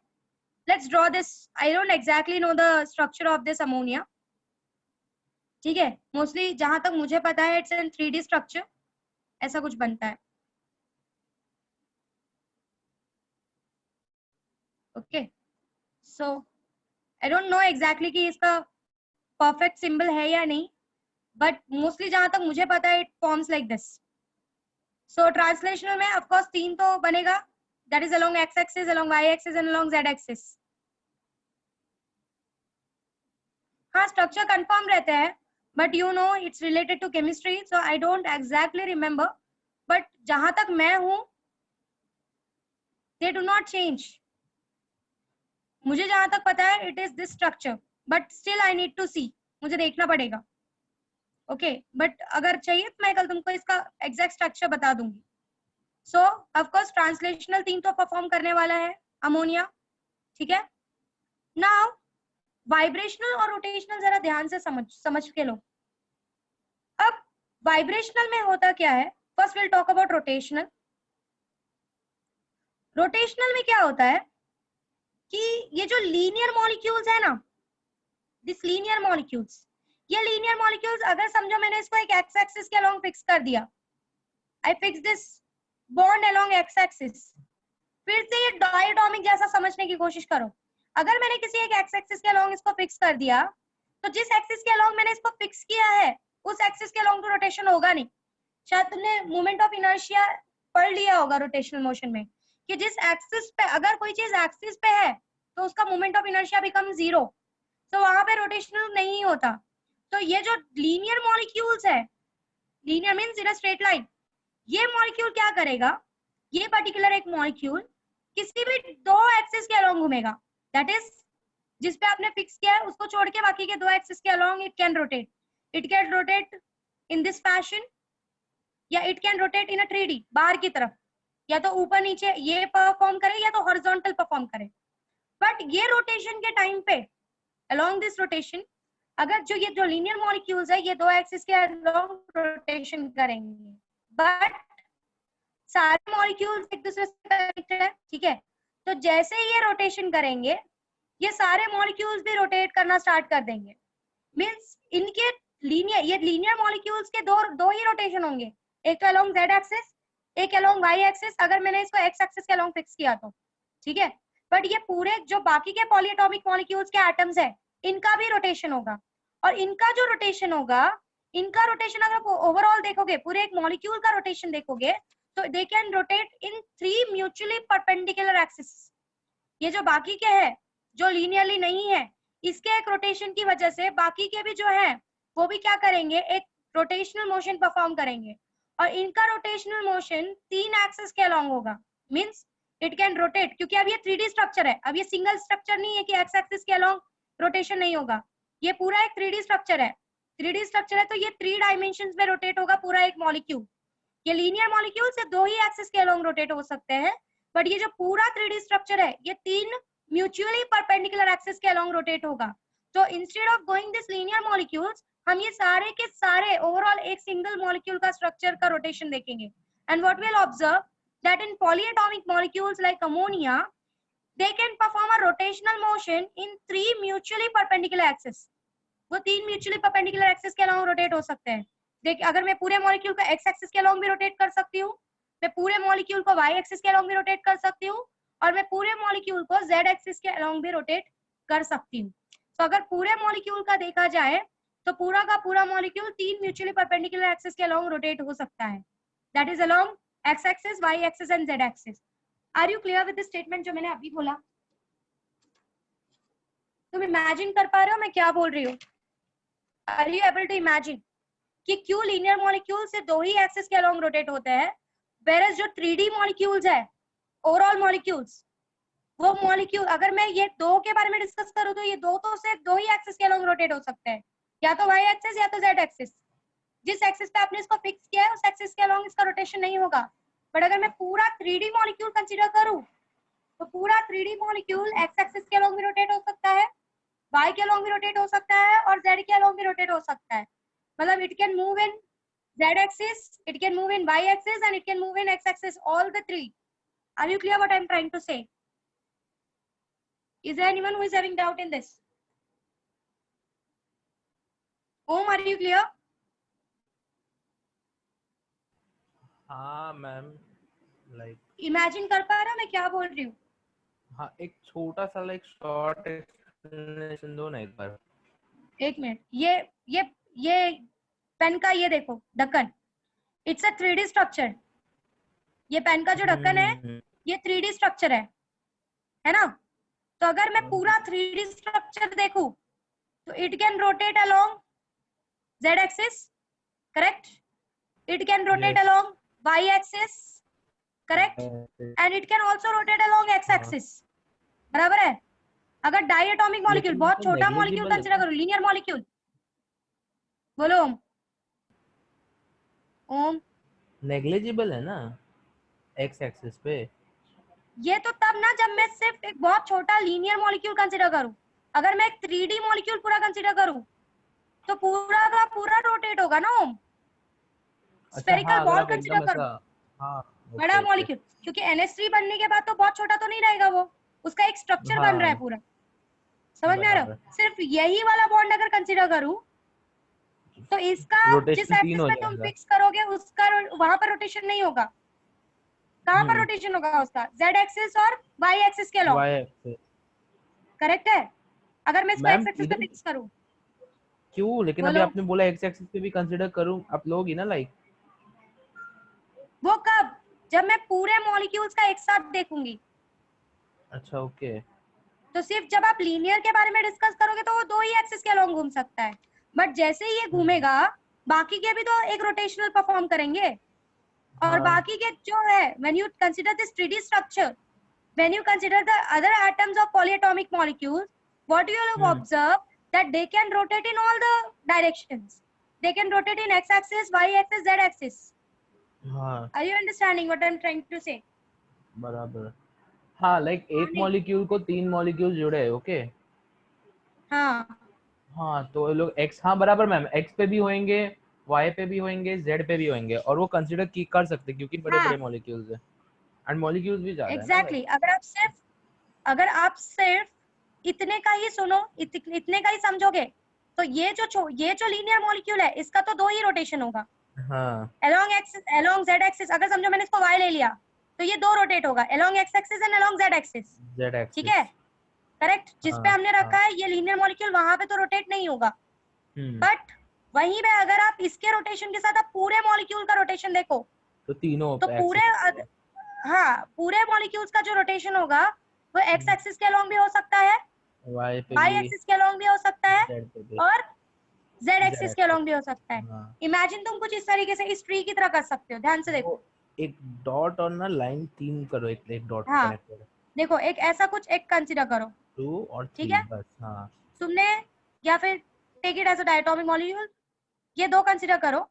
let's draw this. I don't exactly know the structure of this ammonia. ठीक है, मोस्टली जहां तक मुझे पता है इट्स इन 3D स्ट्रक्चर, ऐसा कुछ बनता है। Okay, so I don't know exactly कि इसका परफेक्ट सिंबल है या नहीं, बट मोस्टली जहां तक मुझे पता है it forms like this. So translational में ऑफ कोर्स 3 तो बनेगा, that is along x axis, along y axis and along z axis. हाँ स्ट्रक्चर कंफर्म रहते हैं, but you know it's related to chemistry, so I don't exactly remember, but जहां तक मैं हूं दे डू नॉट चेंज। मुझे जहां तक पता है it is this structure, but still I need to see, मुझे देखना पड़ेगा। ओके, बट अगर चाहिए तो मैं कल तुमको इसका एग्जैक्ट स्ट्रक्चर बता दूंगी। सो ऑफ कोर्स ट्रांसलेशनल 3 तो परफॉर्म करने वाला है अमोनिया। ठीक है, नाउ वाइब्रेशनल और रोटेशनल जरा ध्यान से समझ के लो। अब वाइब्रेशनल में होता क्या है, first will talk about rotational. Rotational में क्या होता है, कि ये जो लीनियर मॉलिक्यूल्स है ना, दिस लीनियर मॉलिक्यूल्स, ये लीनियर मॉलिक्यूल्स अगर समझो मैंने इसको एक एक्स एक्सिस के अलोंग फिक्स कर दिया, I fix this bond along x axis, फिर से ये डायटोमिक जैसा समझने की कोशिश करो। अगर मैंने किसी एक एक्स एक्सिस के अलोंग इसको फिक्स कर दिया, तो जिस एक्सिस के अलोंग मैंने इसको फिक्स किया है उस एक्सिस के अलोंग तो रोटेशन होगा नहीं। शायद तुमने मोमेंट ऑफ इनर्शिया पढ़ लिया होगा रोटेशनल मोशन में, कि जिस एक्सिस पे अगर कोई चीज एक्सिस पे है तो उसका मोमेंट ऑफ इनर्शिया बिकम 0, तो वहां पे रोटेशनल नहीं होता। तो ये जो लीनियर मॉलिक्यूल्स है, linear means in a straight line, ये मॉलिक्यूल क्या करेगा, ये पर्टिकुलर एक मॉलिक्यूल किसी भी दो एक्सिस के अलोंग घूमेगा, दैट इज जिस पे आपने फिक्स किया है उसको छोड़ के बाकी के दो एक्सिस के along it can rotate in this fashion, या it can rotate in a 3D बाहर की तरफ, या तो ऊपर नीचे ये परफॉर्म करे या तो हॉरिजॉन्टल परफॉर्म करे। बट ये रोटेशन के टाइम पे अलोंग दिस रोटेशन, अगर ये जो लीनियर मॉलिक्यूल्स है ये दो एक्सिस के अलोंग रोटेशन करेंगे, बट सारे मॉलिक्यूल्स एक दूसरे से कनेक्टेड है, ठीक है। तो जैसे ही ये रोटेशन करेंगे ये सारे मॉलिक्यूल्स भी रोटेट करना स्टार्ट कर देंगे, मींस इनके ये लीनियर मॉलिक्यूल्स के दो ही रोटेशन होंगे, एक तो अलोंग z एक्सिस, एक अलोंग y एक्सिस, अगर मैंने इसको x एक्सिस के अलोंग फिक्स किया तो, ठीक है। बट ये पूरे जो बाकी के पॉलीएटॉमिक मॉलिक्यूल्स के एटम्स है इनका भी रोटेशन होगा, और इनका जो रोटेशन होगा, इनका रोटेशन अगर ओवरऑल देखोगे, पूरे एक मॉलिक्यूल का रोटेशन देखोगे, तो they can rotate in 3 mutually perpendicular axis. ये जो बाकी के है जो लीनियरली नहीं है, इसके एक रोटेशन की वजह से बाकी के भी जो है वो भी क्या करेंगे, एक रोटेशनल मोशन परफॉर्म करेंगे, और इनका रोटेशनल मोशन 3 एक्सिस के अलोंग होगा, मींस इट कैन रोटेट, क्योंकि अब ये 3D स्ट्रक्चर है, अब ये सिंगल स्ट्रक्चर नहीं है कि एक्स एक्सिस के अलोंग रोटेशन नहीं होगा, ये पूरा एक 3D स्ट्रक्चर है। 3D स्ट्रक्चर है तो ये 3 डायमेंशंस में रोटेट होगा पूरा एक मॉलिक्यूल। ये लीनियर मॉलिक्यूल से 2 ही एक्सिस के अलोंग रोटेट हो सकते हैं, बट ये जो पूरा 3D स्ट्रक्चर है ये 3 म्यूचुअली परपेंडिकुलर एक्सिस के अलोंग रोटेट होगा। तो instead of going this linear molecules, हम ये सारे के सारे ओवरऑल एक सिंगल मॉलिक्यूल का स्ट्रक्चर का रोटेशन देखेंगे, and what we will observe that in polyatomic molecules like ammonia, they can perform a rotational motion in 3 mutually perpendicular axis। वो 3 mutually perpendicular axis के अलोंग रोटेट हो सकते हैं। देख, अगर मैं पूरे मॉलिक्यूल को x एक्सिस के अलोंग भी रोटेट कर सकती हूँ, मैं पूरे मॉलिक्यूल को y एक्सिस के अलोंग भी रोटेट कर सकती हूँ, और मैं पूरे मॉलिक्यूल को z एक्सिस के अलोंग भी रोटेट कर सकती हूँ। तो अगर पूरे मॉलिक्यूल का देखा जाए तो पूरा का पूरा मॉलिक्यूल 3 म्यूचुअली परपेंडिकुलर एक्सिस के अलोंग रोटेट हो सकता है, that is along x axis, y axis and z axis. Are you clear with the statement जो मैंने अभी बोला? तुम इमेजिन कर पा रहे हो मैं क्या बोल रही हूँ? Are you able to imagine कि क्यों लीनियर मॉलिक्यूल से 2 ही एक्सिस के अलोंग रोटेट होते हैं, वेयरएज जो 3D मॉलिक्यूल्स है, ओवरऑल मॉलिक्यूल्स, वो मॉलिक्यूल अगर मैं ये 2 के बारे में डिस्कस करूँ तो ये 2 ही एक्सिस के अलोंग रोटेट हो सकते हैं, या तो y एक्सिस या तो z एक्सिस। जिस एक्सिस पे आपने इसको फिक्स किया है उस एक्सिस के अलोंग इसका रोटेशन नहीं होगा। बट अगर मैं पूरा 3D मॉलिक्यूल कंसीडर करूं तो पूरा 3D मॉलिक्यूल x एक्सिस के अलोंग भी रोटेट हो सकता है, y के अलोंग भी रोटेट हो सकता है, और z के अलोंग भी रोटेट हो सकता है। मतलब it can move in z axis, it can move in y axis and it can move in x axis, all the 3। Are you clear what I am trying to say? Is there anyone who is having doubt in this? Om, are you clear? हाँ ma'am, like imagine कर पा रहा मैं क्या बोल रही हूँ? हाँ, एक छोटा सा लाइक शॉर्ट एक्सप्लेनेशन दो ना एक बार। एक मिनट, ये पेन का ये देखो ढक्कन, इट्स अ 3D स्ट्रक्चर। ये पेन का जो ढक्कन है ये 3D स्ट्रक्चर है ना? तो अगर मैं पूरा 3D स्ट्रक्चर देखूं तो it can rotate along z axis, correct? It can rotate along y axis, correct? And it can also rotate along x axis, बराबर है? अगर डायटोमिक मॉलिक्यूल, बहुत छोटा मॉलिक्यूल कंसीडर करो, लीनियर मॉलिक्यूल, बोलो ओम। ओम, नेग्लिजिबल है ना x एक्सिस पे? ये तो तब ना जब मैं सिर्फ एक बहुत छोटा लीनियर मॉलिक्यूल कंसीडर करूं। अगर मैं एक 3D मॉलिक्यूल पूरा कंसीडर करूं तो पूरा का पूरा रोटेट होगा ना ओम। स्फेरिकल बॉल कंसीडर करो, हाँ, बड़ा मॉलिक्यूल, क्योंकि NH3 बनने के बाद तो बहुत छोटा तो नहीं रहेगा वो, उसका एक स्ट्रक्चर बन रहा है हाँ पूरा, समझ में आ रहा बराबर, है? सिर्फ यही वाला बॉन्ड अगर कंसीडर करूं तो इसका जिस रोटेशन 3 एक्सिस हो में तुम जाएगा। फिक्स करोगे उसका वहां पर रोटेशन नहीं होगा। कहाँ पर रोटेशन होगा उसका? जेड एक्सिस और वाई एक्सिस के अलॉन्ग, वाई एक्सिस। करेक्ट है? अगर मैं इसको मैम एक्स एक्सिस पे इधर फिक्स करूं, क्यों, लेकिन अभी बोलो आपने बोला एक्स एक्सिस पे भी कंसीडर करूं, आप लोगी ना लाइक। वो कब? जब मैं पूरे मॉलिक्यूल्स का एक साथ देखूंगी। अच्छा ओके। तो सिर्फ जब आप लीनियर के बारे में डिस्कस करोगे तो वो दो ही एक्सिस के अलॉन्ग घूम सकता है, बट जैसे ही ये घूमेगा बाकी के भी तो एक रोटेशनल परफॉर्म करेंगे। और हाँ बाकी के जो है, when you consider this 3D structure, when you consider the other atoms of polyatomic molecules, what you will have observed that they can rotate in all the directions. They can rotate in x-axis, y-axis, z-axis. हाँ Are you understanding what I'm trying to say? बराबर। हाँ like एक नहीं। Molecule को 3 molecule जुड़े है, okay. हाँ हाँ तो ये लोग एक्स, हाँ बराबर मैम, एक्स पे भी होंगे, वाई पे भी होंगे, जेड पे भी होंगे, और वो कंसीडर की कर सकते हैं क्योंकि बड़े हाँ बड़े मॉलिक्यूल्स है एंड मॉलिक्यूल्स भी ज्यादा है ना एग्जैक्टली exactly. अगर आप सिर्फ इतने का ही सुनो, इतने का ही समझोगे तो ये जो लीनियर मॉलिक्यूल है इसका तो दो ही रोटेशन होगा, हाँ along axis along z axis. अगर समझो मैंने इसको y ले लिया तो ये दो रोटेट होगा, along x axis and along z axis, Z ठीक एक्सिस। है? करेक्ट। जिस पे हाँ हमने रखा है ये लीनियर मॉलिक्यूल वहां पे तो रोटेट नहीं होगा, बट वहीं पे अगर आप इसके रोटेशन के साथ आप पूरे मॉलिक्यूल का रोटेशन देखो तो तीनों तो पूरे हाँ पूरे मॉलिक्यूल्स का जो रोटेशन होगा वो एक्स एक्सिस के अलॉन्ग भी हो सकता है, वाई पे वाई भी, एक्सिस के अलॉन्ग भी हो सकता है, जेड पे भी, और जेड Z एक्सिस के अलॉन्ग भी हो सकता है। हाँ। इमेजिन तुम कुछ इस तरीके से इस ट्री की तरह कर सकते हो, ध्यान से देखो। वो एक डॉट और ना लाइन 3 करो, एक डॉट हाँ कनेक्टेड, देखो एक ऐसा कुछ एक कंसीडर करो, 2 और ठीक 3 है? बस। हाँ तुमने या फिर take it as a diatomic molecule, ये दो कंसीडर करो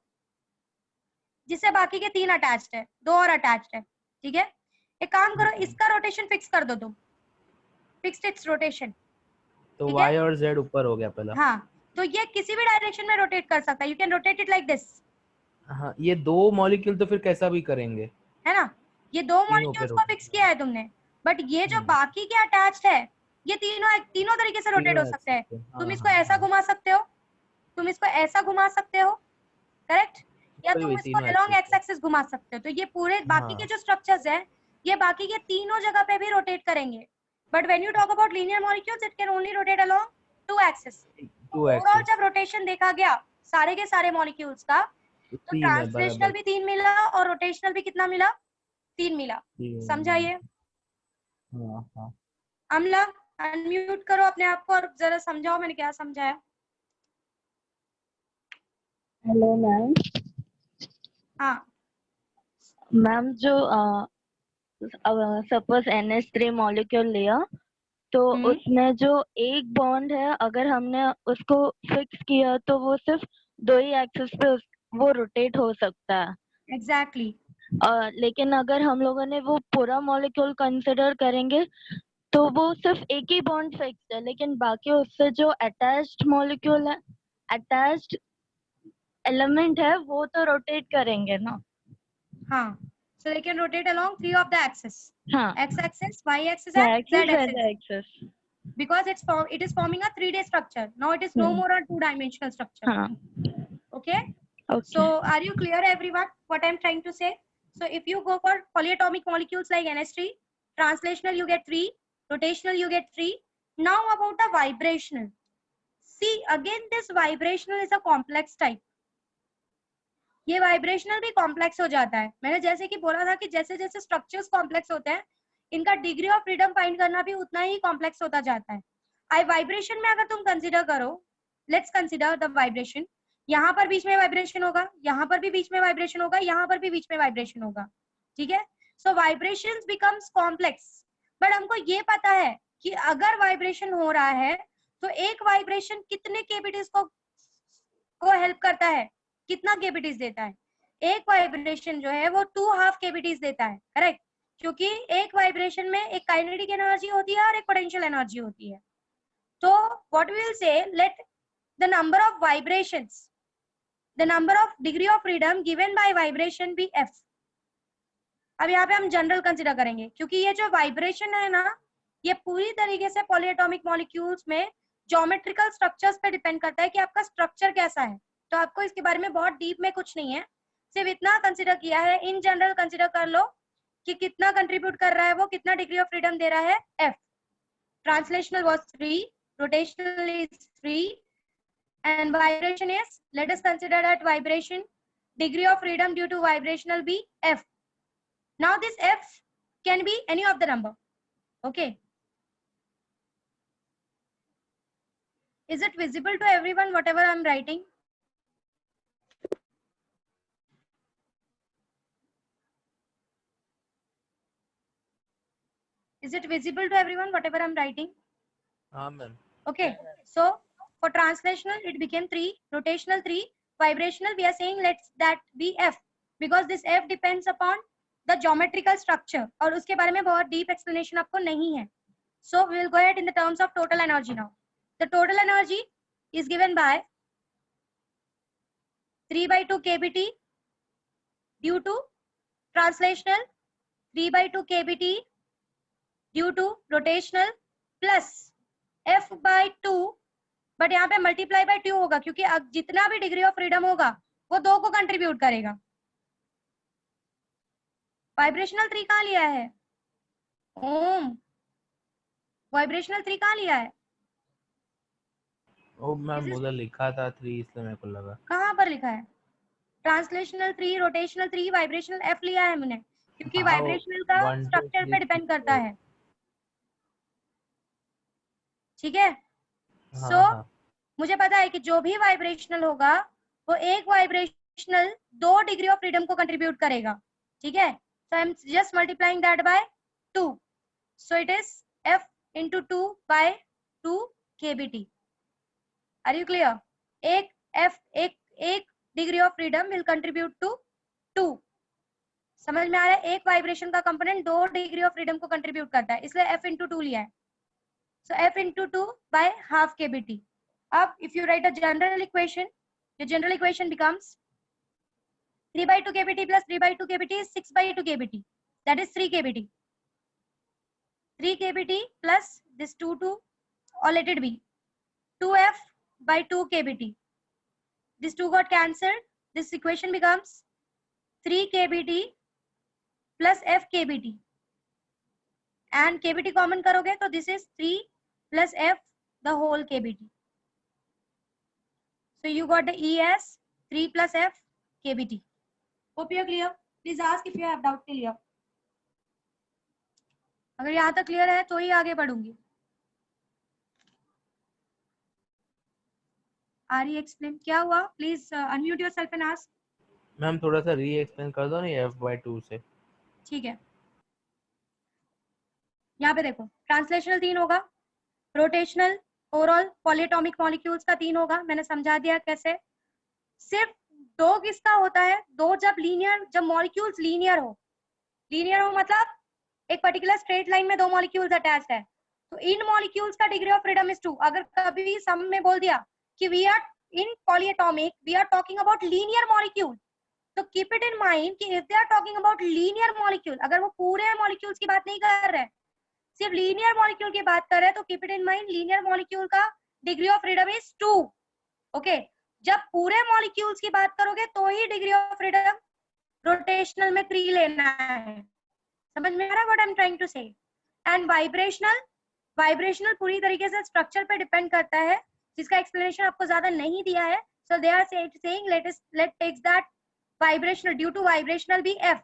जिससे बाकी के तीन अटैच्ड है, दो और अटैच्ड है, ठीक है? एक काम करो इसका रोटेशन फिक्स कर दो तुम, फिक्स्ड इट्स रोटेशन, तो ठीक है? y और z ऊपर हो गया पहला। हाँ तो ये किसी भी डायरेक्शन में रोटेट कर सकता है, you can rotate it like this, हाँ ये दो मॉलिक्यूल तो फिर कैसा भी करेंगे, है ना? ये दो तीनों पे मॉलिक्यूल्स को रोटेट फिक्स किया है तुमने, बट ये जो बाकी के अटैच्ड है ये तीनों तरीके से रोटेट तीनों हो सकते हैं। एक्सिस पे। तुम हाँ इसको हाँ ऐसा हाँ घुमा सकते हो, तुम इसको ऐसा घुमा सकते हो, करेक्ट? या वही तुम वही इसको तीनों अलोंग एक्सिस एक्स पे। एक्सिस घुमा सकते हो। तो ये पूरे बाकी हाँ के जो स्ट्रक्चर्स हैं ये बाकी के तीनों जगह पे भी रोटेट करेंगे, but when you talk about linear molecules it can only rotate along two axis. तो 2 ओवरऑल एक्सिस जब रोटेशन देखा गया सारे के सारे मॉलिक्यूल्स का तो तो 3 है ट्रांसलेशनल बराबर, भी 3 मिला और रोटेशनल भी कितना मिला? 3 मिला। 3। समझाइए। हाँ हाँ अमला अनम्यूट करो अपने आप को और जरा समझाओ मैंने क्या समझाया। Hello ma'am. हाँ मैम जो सपोज NH3 मॉलिक्यूल लिया तो उसमें जो एक बॉन्ड है अगर हमने उसको फिक्स किया तो वो सिर्फ दो ही एक्सिस पे वो रोटेट हो सकता है। एग्जैक्टली लेकिन अगर हम लोगों ने वो पूरा मॉलिक्यूल कंसिडर करेंगे तो वो सिर्फ एक ही बॉन्ड फिक्स है, लेकिन बाकी उससे जो अटैच्ड मॉलिक्यूल है, अटैच्ड एलिमेंट है, वो तो रोटेट करेंगे ना। हाँ so they can rotate along three of the axis, हाँ, x axis, y axis and z axis, axis. because it is forming a 3D structure. Now it is no more a two-dimensional structure. हाँ, Okay, so are you clear everyone what I'm trying to say? So if you go for polyatomic molecules like NH3, translational you get 3, rotational you get 3. Now about the vibrational. See again this vibrational is a complex type. ये vibrational भी complex हो जाता है। मैंने जैसे कि बोला था कि जैसे जैसे स्ट्रक्चर्स कॉम्प्लेक्स होते हैं इनका डिग्री ऑफ फ्रीडम फाइंड करना भी उतना ही कॉम्प्लेक्स होता जाता है। आई वाइब्रेशन में अगर तुम कंसीडर करो, लेट्स कंसीडर द वाइब्रेशन, यहाँ पर बीच में वाइब्रेशन होगा, यहाँ पर भी बीच में वाइब्रेशन होगा, यहाँ पर भी बीच में वाइब्रेशन होगा, ठीक है? सो वाइब्रेशंस बिकम्स कॉम्प्लेक्स, बट हमको ये पता है कि अगर वाइब्रेशन हो रहा है तो एक वाइब्रेशन कितने केविटीज को हेल्प करता है, कितना केविटीज देता है? एक वाइब्रेशन जो है वो 2.5 केविटीज देता है, करेक्ट? क्योंकि एक वाइब्रेशन में एक काइनेटिक एनर्जी होती है और एक पोटेंशियल एनर्जी होती है। तो what we will say, let the number of vibrations, the number of degree of freedom given by vibration be f। अब यहाँ पे हम जनरल कंसीडर करेंगे क्योंकि ये जो वाइब्रेशन है ना ये पूरी तरीके से पॉलीएटॉमिक मॉलिक्यूल्स में ज्योमेट्रिकल स्ट्रक्चर्स पे डिपेंड करता है कि आपका स्ट्रक्चर कैसा है। तो आपको इसके बारे में बहुत डीप में कुछ नहीं है, सिर्फ इतना कंसिडर किया है, इन जनरल कंसिडर कर लो कि कितना कंट्रीब्यूट कर रहा है वो, कितना डिग्री ऑफ फ्रीडम दे रहा है, F. Translational was 3, rotational is 3, and vibration is, let us consider that vibration degree of freedom due to vibrational be F. Now this F can be any of the number. Okay. Is it visible to everyone whatever I'm writing? Is it visible to everyone whatever I'm writing? Amen. Okay. So for translational it became 3, rotational 3, vibrational we are saying let's that be F, because this F depends upon the geometrical structure और उसके बारे में बहुत deep explanation आपको नहीं है. So we will go ahead in the terms of total energy now. The total energy is given by 3/2 kBT due to translational, 3/2 kBT due to rotational plus F/2, but यहाँ पे multiply by 2 होगा क्योंकि जितना भी degree of freedom होगा वो 2 को contribute करेगा. वाइब्रेशनल 3 कहाँ लिया है? वाइब्रेशनल 3 कहाँ लिया है? ओ मैम उधर लिखा था 3 इसलिए मेरे को लगा. कहाँ पर लिखा है? ट्रांसलेशनल 3, रोटेशनल 3, वाइब्रेशनल F लिया है मैंने क्योंकि वाइब्रेशनल का स्ट्रक्चर पे डिपेंड करता है. ठीक है. सो मुझे पता है कि जो भी वाइब्रेशनल होगा वो एक वाइब्रेशनल 2 डिग्री ऑफ फ्रीडम को कंट्रीब्यूट करेगा. ठीक है. So I am just multiplying that by 2. So it is F into 2/2 kBT. Are you clear? एक degree of freedom will contribute to 2. समझ में आ रहा है? एक वाइब्रेशन का कंपोनेंट 2 डिग्री ऑफ फ्रीडम को कंट्रीब्यूट करता है, इसलिए F into 2 लिया है. So F into 2/2 kBT. अब if you write a general equation, your general equation becomes 3/2 kBT plus 3/2 kBT is 6/2 kBT. That is 3 kBT. 3 kBT plus this 2 or let it be 2F/2 kBT. This 2 got cancelled. This equation becomes 3 kBT plus F kBT. And kBT common करोगे तो this is 3 plus F the whole kBT. So you got the E as 3 plus F kBT. Hope you are clear. Please ask if you have doubt till here. अगर यहाँ तक clear है तो ही आगे बढ़ूंगी. आरी explain क्या हुआ? Please unmute yourself and ask. Ma'am थोड़ा सा री एक्सप्लेन कर दो ना F/2 से. ठीक है. यहाँ पे देखो ट्रांसलेशनल 3 होगा, रोटेशनल ओवरऑल पॉलीएटॉमिक मॉलिक्यूल्स का 3 होगा. मैंने समझा दिया कैसे. सिर्फ 2 किसका होता है? 2 जब मॉलिक्यूल्स लीनियर हो मतलब एक पर्टिकुलर स्ट्रेट लाइन में 2 मॉलिक्यूल्स अटैच्ड है तो इन मॉलिक्यूल्स का डिग्री ऑफ फ्रीडम इज 2. अगर कभी सम में बोल दिया कि we are in polyatomic we are talking about linear molecule, तो कीप इट इन माइंड कि if they are talking about linear molecule, अगर वो पूरे मॉलिक्यूल्स की बात नहीं कर रहे, सिर्फ लीनियर मॉलिक्यूल की बात कर रहे हैं, तो keep it in mind linear molecule का degree of freedom is 2. Okay. जब पूरे मॉलिक्यूल्स की बात करोगे तो ही डिग्री ऑफ फ्रीडम रोटेशनल में 3 लेना है. समझ में आ रहा है what I am trying to say? And vibrational पूरी तरीके से स्ट्रक्चर पे डिपेंड करता है जिसका एक्सप्लेनेशन आपको ज्यादा नहीं दिया है. So they are saying let takes that vibrational due to vibrational भी F.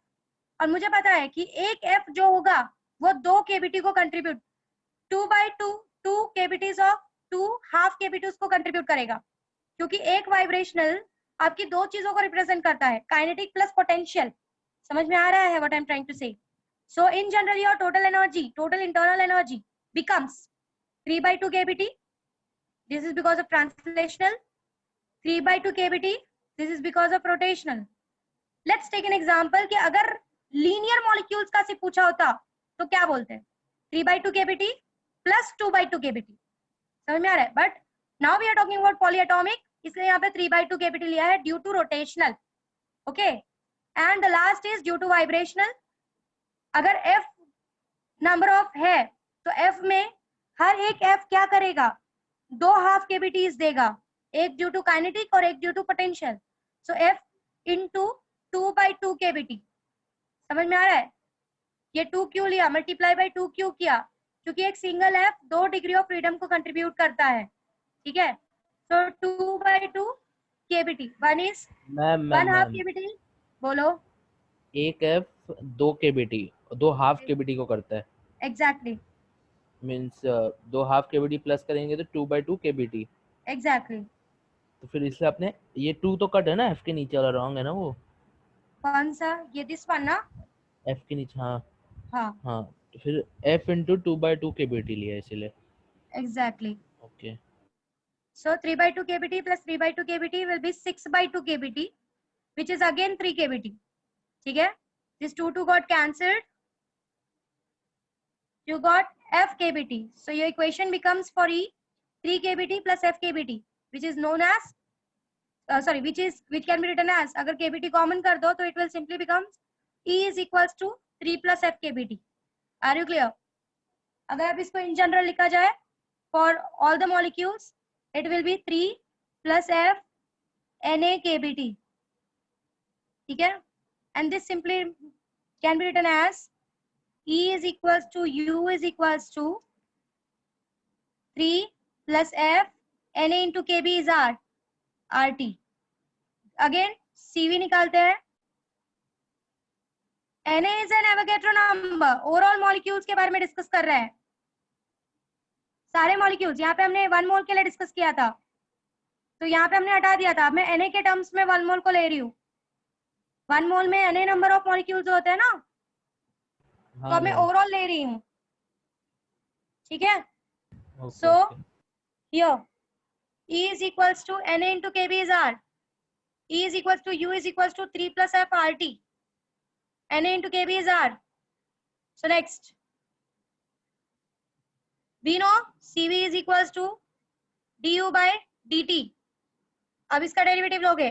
और मुझे पता है कि एक F जो होगा वो 2 kBT को कंट्रीब्यूट 2/2 kBT ऑफ 2/2 kBT उसको कंट्रीब्यूट करेगा क्योंकि एक वाइब्रेशनल आपकी 2 चीजों को रिप्रेजेंट करता है, काइनेटिक प्लस पोटेंशियल. समझ में आ रहा है what I am trying to say? So in general your total internal energy becomes 3/2 kBT. This is because of translational. 3/2 kBT. This is because of rotational. Let's take an example कि अगर linear molecules का से पूछा होता तो क्या बोलते हैं? 3/2 kBT plus 2/2 kBT. समझ में आ रहा है? But now we are talking about polyatomic, इसलिए यहाँ पे 3/2 kBT लिया है due to rotational. Okay. And the last is due to vibrational. अगर F नंबर ऑफ है तो एफ में हर एक एफ क्या करेगा, 2 हाफ केविटीज देगा, एक ड्यू टू काइनेटिक और एक due to potential. So f into 2/2 केविटी। समझ में आ रहा है? ये 2 क्यों लिया, मल्टीप्लाई बाय 2 क्यों किया, क्योंकि एक single F 2 degree of freedom को कंट्रीब्यूट करता है। ठीक है, सो 2/2 cavity, 1 is ma'am 1 half ma'am cavity. बोलो। एक एफ 2 केबीटी 2 हाफ केबीटी को करता है, exactly means 2 half KBT plus करेंगे तो 2/2 केबीटी। एग्जैक्टली। तो फिर इसलिए आपने ये 2 तो कट है ना, एफ के नीचे वाला रॉन्ग है ना, वो कौन सा, ये दिस वन ना? एफ के नीचे, हाँ हाँ हाँ, तो फिर एफ इंटू 2/2 केबीटी लिया है इसीलिए। Exactly. Okay, So 3/2 kBt plus 3/2 kBt will be 6/2 kBt, which is again 3 kBt. ठीक है, this 2 got cancelled. You got f kBt. So your equation becomes for E 3 kBt plus f kBt, which is known as which can be written as, अगर kBt common कर दो तो it will simply becomes E is equals to 3 plus f kBt. Are you clear? अगर अब इसको in general लिखा जाए for all the molecules, it will be 3 plus f Na kBt. ठीक है, and this simply can be written as E is equals to U is equals to 3 plus f Na into kb is R, RT. Again CV निकालते हैं। Na is an Avogadro number, overall molecules के बारे में discuss कर रहे हैं, सारे molecules. यहाँ पे हमने 1 मोल के लिए डिस्कस किया था, तो यहाँ पे हमने हटा दिया था। अब मैं Na के टर्म्स में 1 मोल को ले रही हूँ। 1 मोल में Na नंबर ऑफ मॉलिक्यूल्स होते हैं ना, तो अब मैं ओवरऑल ले रही हूँ। ठीक है, so here E is equals to Na into kb is R, E is equals to U is equals to 3 plus f RT, Na into kb is R. So next we know Cv is equals to du by dt. अब इसका derivative लोगे,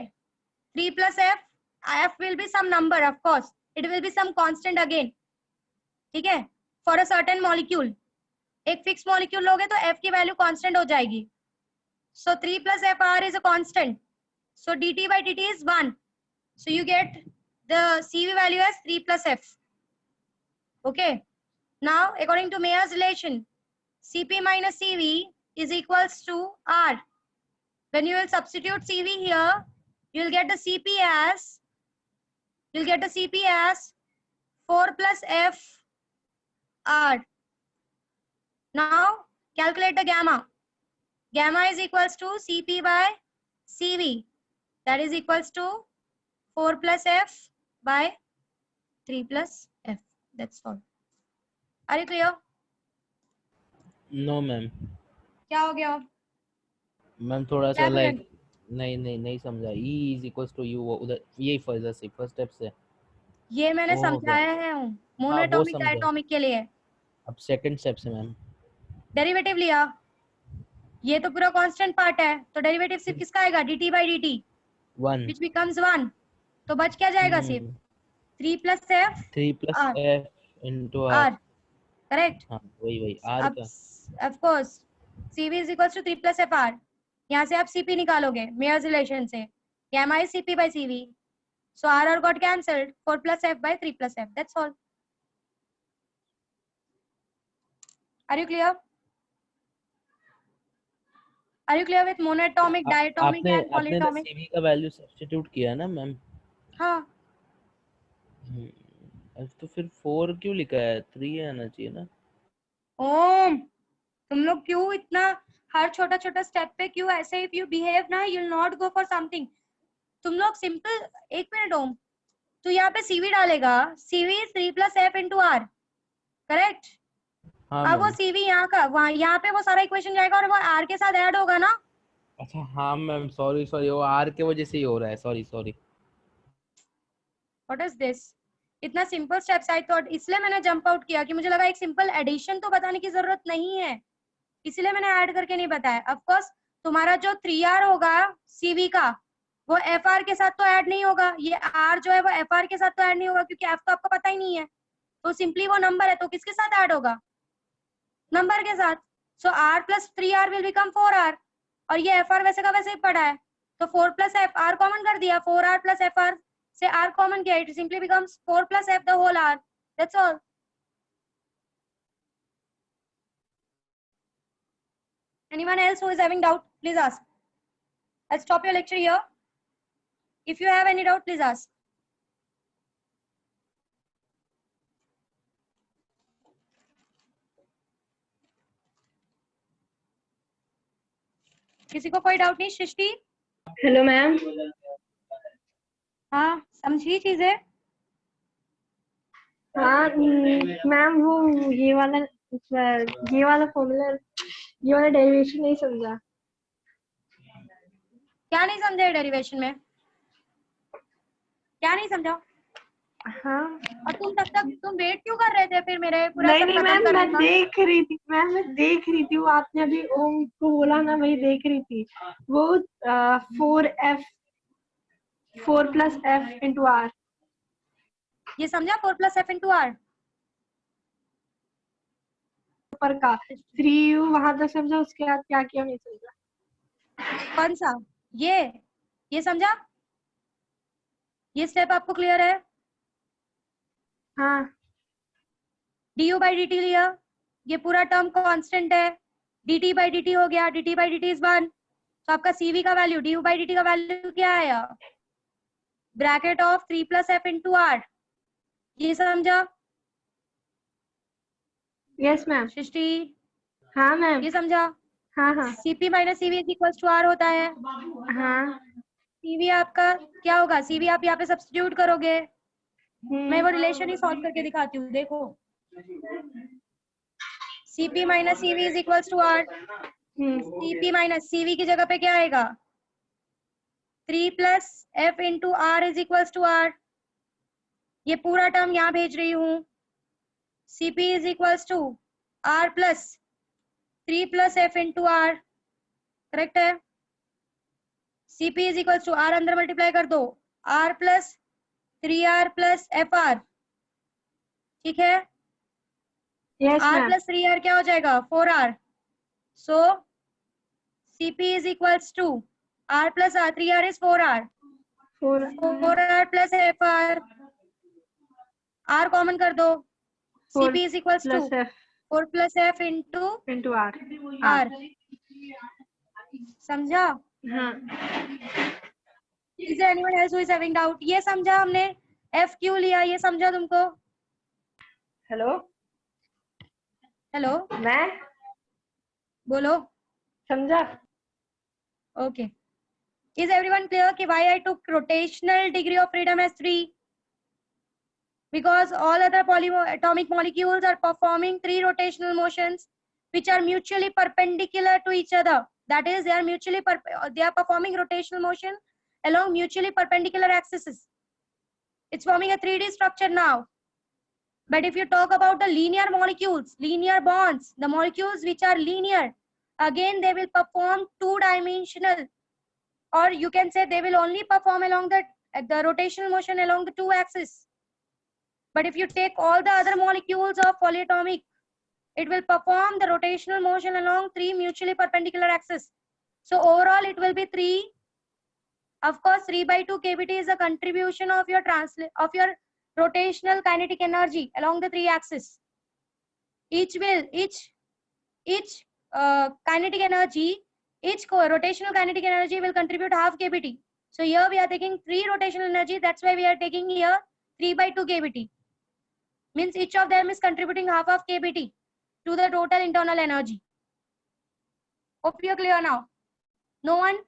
3 plus f will be some number, of course it will be some constant again. ठीक है, for a certain molecule, एक fix molecule लोगे तो f की value constant हो जाएगी। So 3 plus fr is a constant, so dt by dt is 1, so you get the Cv value as 3 plus f. Okay, now according to Mayer's relation, Cp minus Cv is equals to R. When you will substitute Cv here, you will get the Cp as 4 plus f R. Now calculate the gamma. Gamma is equals to Cp by Cv, that is equals to 4 plus f by 3 plus f. That's all. Are you clear? No ma'am. क्या हो गया? Ma'am थोड़ा सा Definitely. Like नहीं समझा। E is equals to U, उधर यही first step से ये मैंने वो हो गया। समझाया है हूँ, वो मोनोएटॉमिक समझा। डायटोमिक के लिए अब सेकंड स्टेप से मैम डेरिवेटिव लिया, ये तो पूरा कांस्टेंट पार्ट है, तो डेरिवेटिव सिर्फ किसका आएगा, dt by dt, 1 which becomes 1, तो बच क्या जाएगा सिर्फ 3 plus f 3 plus R. f into R। R, correct. हाँ वही R अब का of course Cv is equals to 3 plus f R, यहाँ से आप Cp निकालोगे Mayer's relation से, gamma is Cp by Cv, so R got cancelled, 4 plus f by 3 plus f, that's all. Are you clear? Are you clear with monatomic, diatomic आपने and polyatomic? Cv का value substitute किया ना ma'am? हाँ, तो फिर 4 क्यों लिखा है, 3 आना चाहिए ना। ओम तुम लोग क्यों इतना हर छोटा छोटा स्टेप पे क्यों ऐसे, इफ यू बिहेव ना you will not go for something. तुम लोग सिंपल, एक मिनट ओम, तो यहाँ पे Cv डालेगा, Cv is 3 plus f into R, correct? हाँ अब वो मैम। Cv यहाँ का वहाँ, यहाँ पे वो सारा इक्वेशन जाएगा और वो R के साथ ऐड होगा ना। अच्छा हाँ मैम, सॉरी वो R के वजह से ही हो रहा है, सॉरी। व्हाट इज दिस, इतना सिंपल स्टेप्स आई थॉट, इसलिए मैंने जंप आउट किया कि मुझे लगा एक सिंपल एडिशन तो बताने की जरूरत नहीं है, इसलिए मैंने ऐड करके नहीं बताया। ऑफ कोर्स तुम्हारा जो 3R होगा Cv का, वो FR के साथ तो ऐड नहीं होगा, ये R जो है वो FR के साथ तो ऐड नहीं होगा, क्योंकि F तो आपको पता ही नहीं है, तो सिंपली वो नंबर है, तो किसके साथ ऐड होगा, नंबर के साथ। सो r plus 3r will become 4r, और ये fr वैसे का वैसे ही पड़ा है, तो 4 प्लस एफ आर कॉमन कर दिया, 4r प्लस fr से r कॉमन किया, it simply becomes 4 plus f the whole r, that's all. Anyone else who is having doubt, please ask. I'll stop your lecture here. If you have any doubt, please ask. किसी को कोई doubt नहीं? Srishti? Hello ma'am. हाँ, समझी चीजें? हाँ ma'am, वो ये वाला फॉर्मूला, ये वाला डेरिवेशन नहीं समझा। क्या नहीं समझे डेरिवेशन में? क्या नहीं समझा? हाँ। और तुम वेट क्यों कर रहे थे फिर मेरे पूरा नहीं सब नहीं खत्म मैम, करने मैं का? देख रही थी मैम, मैं देख रही थी, वो आपने अभी ओम को बोला ना, वही देख रही थी। वो 4 प्लस एफ इंटू आर। ये समझा? 4 प्लस एफ इंटू आर ऊपर का 3u वहां तक समझा, उसके बाद क्या किया नहीं समझा। कौन सा? ये समझा? ये स्टेप आपको क्लियर है? हाँ। du by dt लिया, ये पूरा टर्म कांस्टेंट है, dt by dt हो गया, dt by dt इज 1, तो आपका cv का वैल्यू, du by dt का वैल्यू क्या आया? Bracket of 3 plus F into R. ये समझा? Yes ma'am. सृष्टि? हाँ मैम। ये समझा? हाँ हाँ cp minus cv is equal to r होता है। हाँ। cv आपका क्या होगा? cv आप यहाँ पे सब्स्टिट्यूट करोगे, मैं वो रिलेशन ही सॉल्व करके दिखाती हूँ, देखो। cp minus cv is equal to r, cp minus cv की जगह पे क्या आएगा? 3 plus F into r is equal to r, ये पूरा टर्म यहाँ भेज रही हूँ, cp is equal to r plus 3 plus F into r, correct है? cp is equal to r अंदर मल्टीप्लाई कर दो, r plus 3r plus fr, ठीक है? Yes r ma'am. Plus 3r क्या हो जाएगा? 4r, so cp is equal to r plus r, 3r is 4r, 4r plus fr, r common कर दो, cp is equal to 4 plus f into r. r, समझा? हाँ। Is there anyone else who is having doubt? ये समझा हमने f क्यों लिया, ये समझा तुमको? हेलो हेलो, मैं बोलो। समझा। Okay. Is everyone clear कि why I took rotational degree of freedom as 3? Because all other atomic molecules are performing 3 rotational motions which are mutually perpendicular to each other. That is, they are performing rotational motion along mutually perpendicular axes. It's forming a 3D structure now. But if you talk about the linear molecules, linear bonds, the molecules which are linear, again they will perform 2-dimensional, or you can say they will only perform along the rotational motion along the 2 axes. But if you take all the other molecules of polyatomic, it will perform the rotational motion along 3 mutually perpendicular axes. So overall it will be 3. Of course, 3/2 kBT is a contribution of your rotational kinetic energy along the 3 axes. Each kinetic energy, each rotational kinetic energy will contribute half kBT. So here we are taking 3 rotational energy. That's why we are taking here 3/2 kBT. Means each of them is contributing half of kBT to the total internal energy. Hope you are clear now. No one?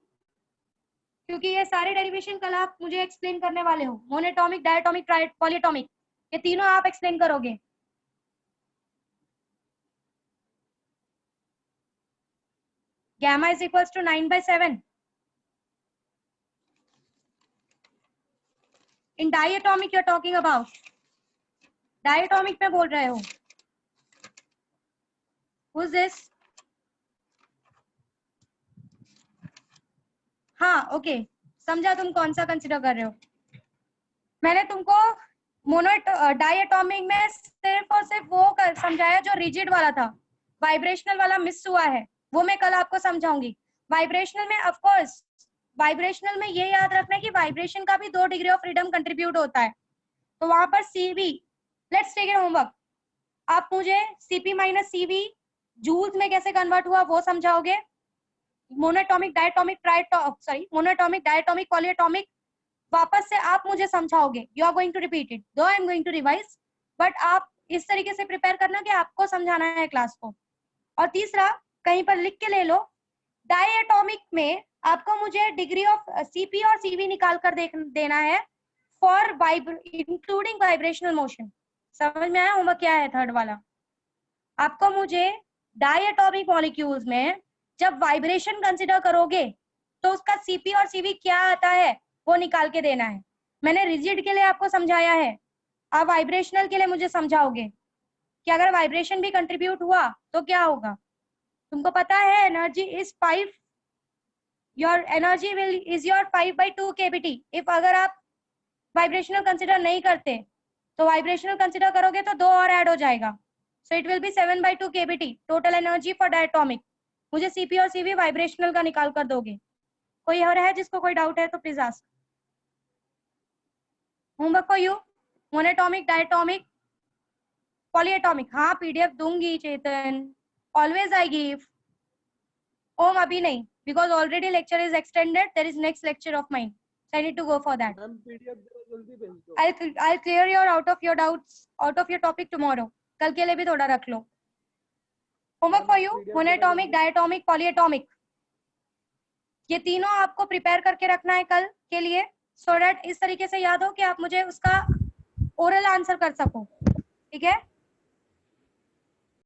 क्योंकि ये सारे derivation कल आप मुझे explain करने वाले हो, monoatomic, diatomic, polyatomic, ये तीनों आप एक्सप्लेन करोगे। Gamma is equals to 9/7. In diatomic you're talking about. Diatomic पे बोल रहे हो. Who's this? हाँ, ओके, समझा तुम कौन सा कंसिडर कर रहे हो। मैंने तुमको डायटोमिक में सिर्फ और सिर्फ वो समझाया जो रिजिड वाला था, वाइब्रेशनल वाला मिस हुआ है, वो मैं कल आपको समझाऊंगी। वाइब्रेशनल में ऑफ कोर्स, वाइब्रेशनल में ये याद रखना है कि वाइब्रेशन का भी 2 डिग्री ऑफ फ्रीडम कंट्रीब्यूट होता है। तो वहां पर CV, let's take it homework, आप मुझे सीपी माइनस सीवी जूल्स में कैसे कन्वर्ट हुआ वो समझाओगे। Monoatomic diatomic monoatomic diatomic polyatomic वापस से आप मुझे समझाओगे। You are going to repeat it, though I am going to revise, but आप इस तरीके से प्रिपेयर करना कि आपको समझाना है क्लास को। और तीसरा, कहीं पर लिख के ले लो, डायटोमिक में आपको मुझे डिग्री ऑफ सीपी और सीवी निकाल कर देना है फॉर इंक्लूडिंग वाइब्रेशनल मोशन। समझ में आया होमवर्क क्या है थर्ड वाला? आपको मुझे डायटोमिक मॉलिक्यूल्स में जब वाइब्रेशन कंसिडर करोगे तो उसका सीपी और सीवी क्या आता है वो निकाल के देना है। मैंने रिजिड के लिए आपको समझाया है, आप वाइब्रेशनल के लिए मुझे समझाओगे कि अगर वाइब्रेशन भी कंट्रीब्यूट हुआ तो क्या होगा। तुमको पता है energy is 5, your energy will is your 5/2 kBT। If अगर आप वाइब्रेशनल कंसिडर नहीं करते तो वाइब्रेशनल कंसिडर करोगे तो 2 और ऐड हो जाएगा, so it will be 7/2 kBT total energy for diatomic. मुझे सीपी और सीवी वाइब्रेशनल का निकाल कर दोगे। कोई और है जिसको कोई डाउट है तो please ask. Homework for you, monoatomic diatomic polyatomic. हाँ पीडीएफ दूंगी Chetan, always I give. Om अभी नहीं, because already lecture is extended, there is next lecture of mine, so I need to go for that. Ma'am PDF जल्दी भेज दो। I'll clear your out of your doubts, out of your topic tomorrow. कल के लिए भी थोड़ा रख लो। Homework for you, monoatomic diatomic polyatomic, ये तीनों आपको प्रिपेयर करके रखना है कल के लिए, सो दैट इस तरीके से याद हो कि आप मुझे उसका ओरल आंसर कर सको। ठीक है?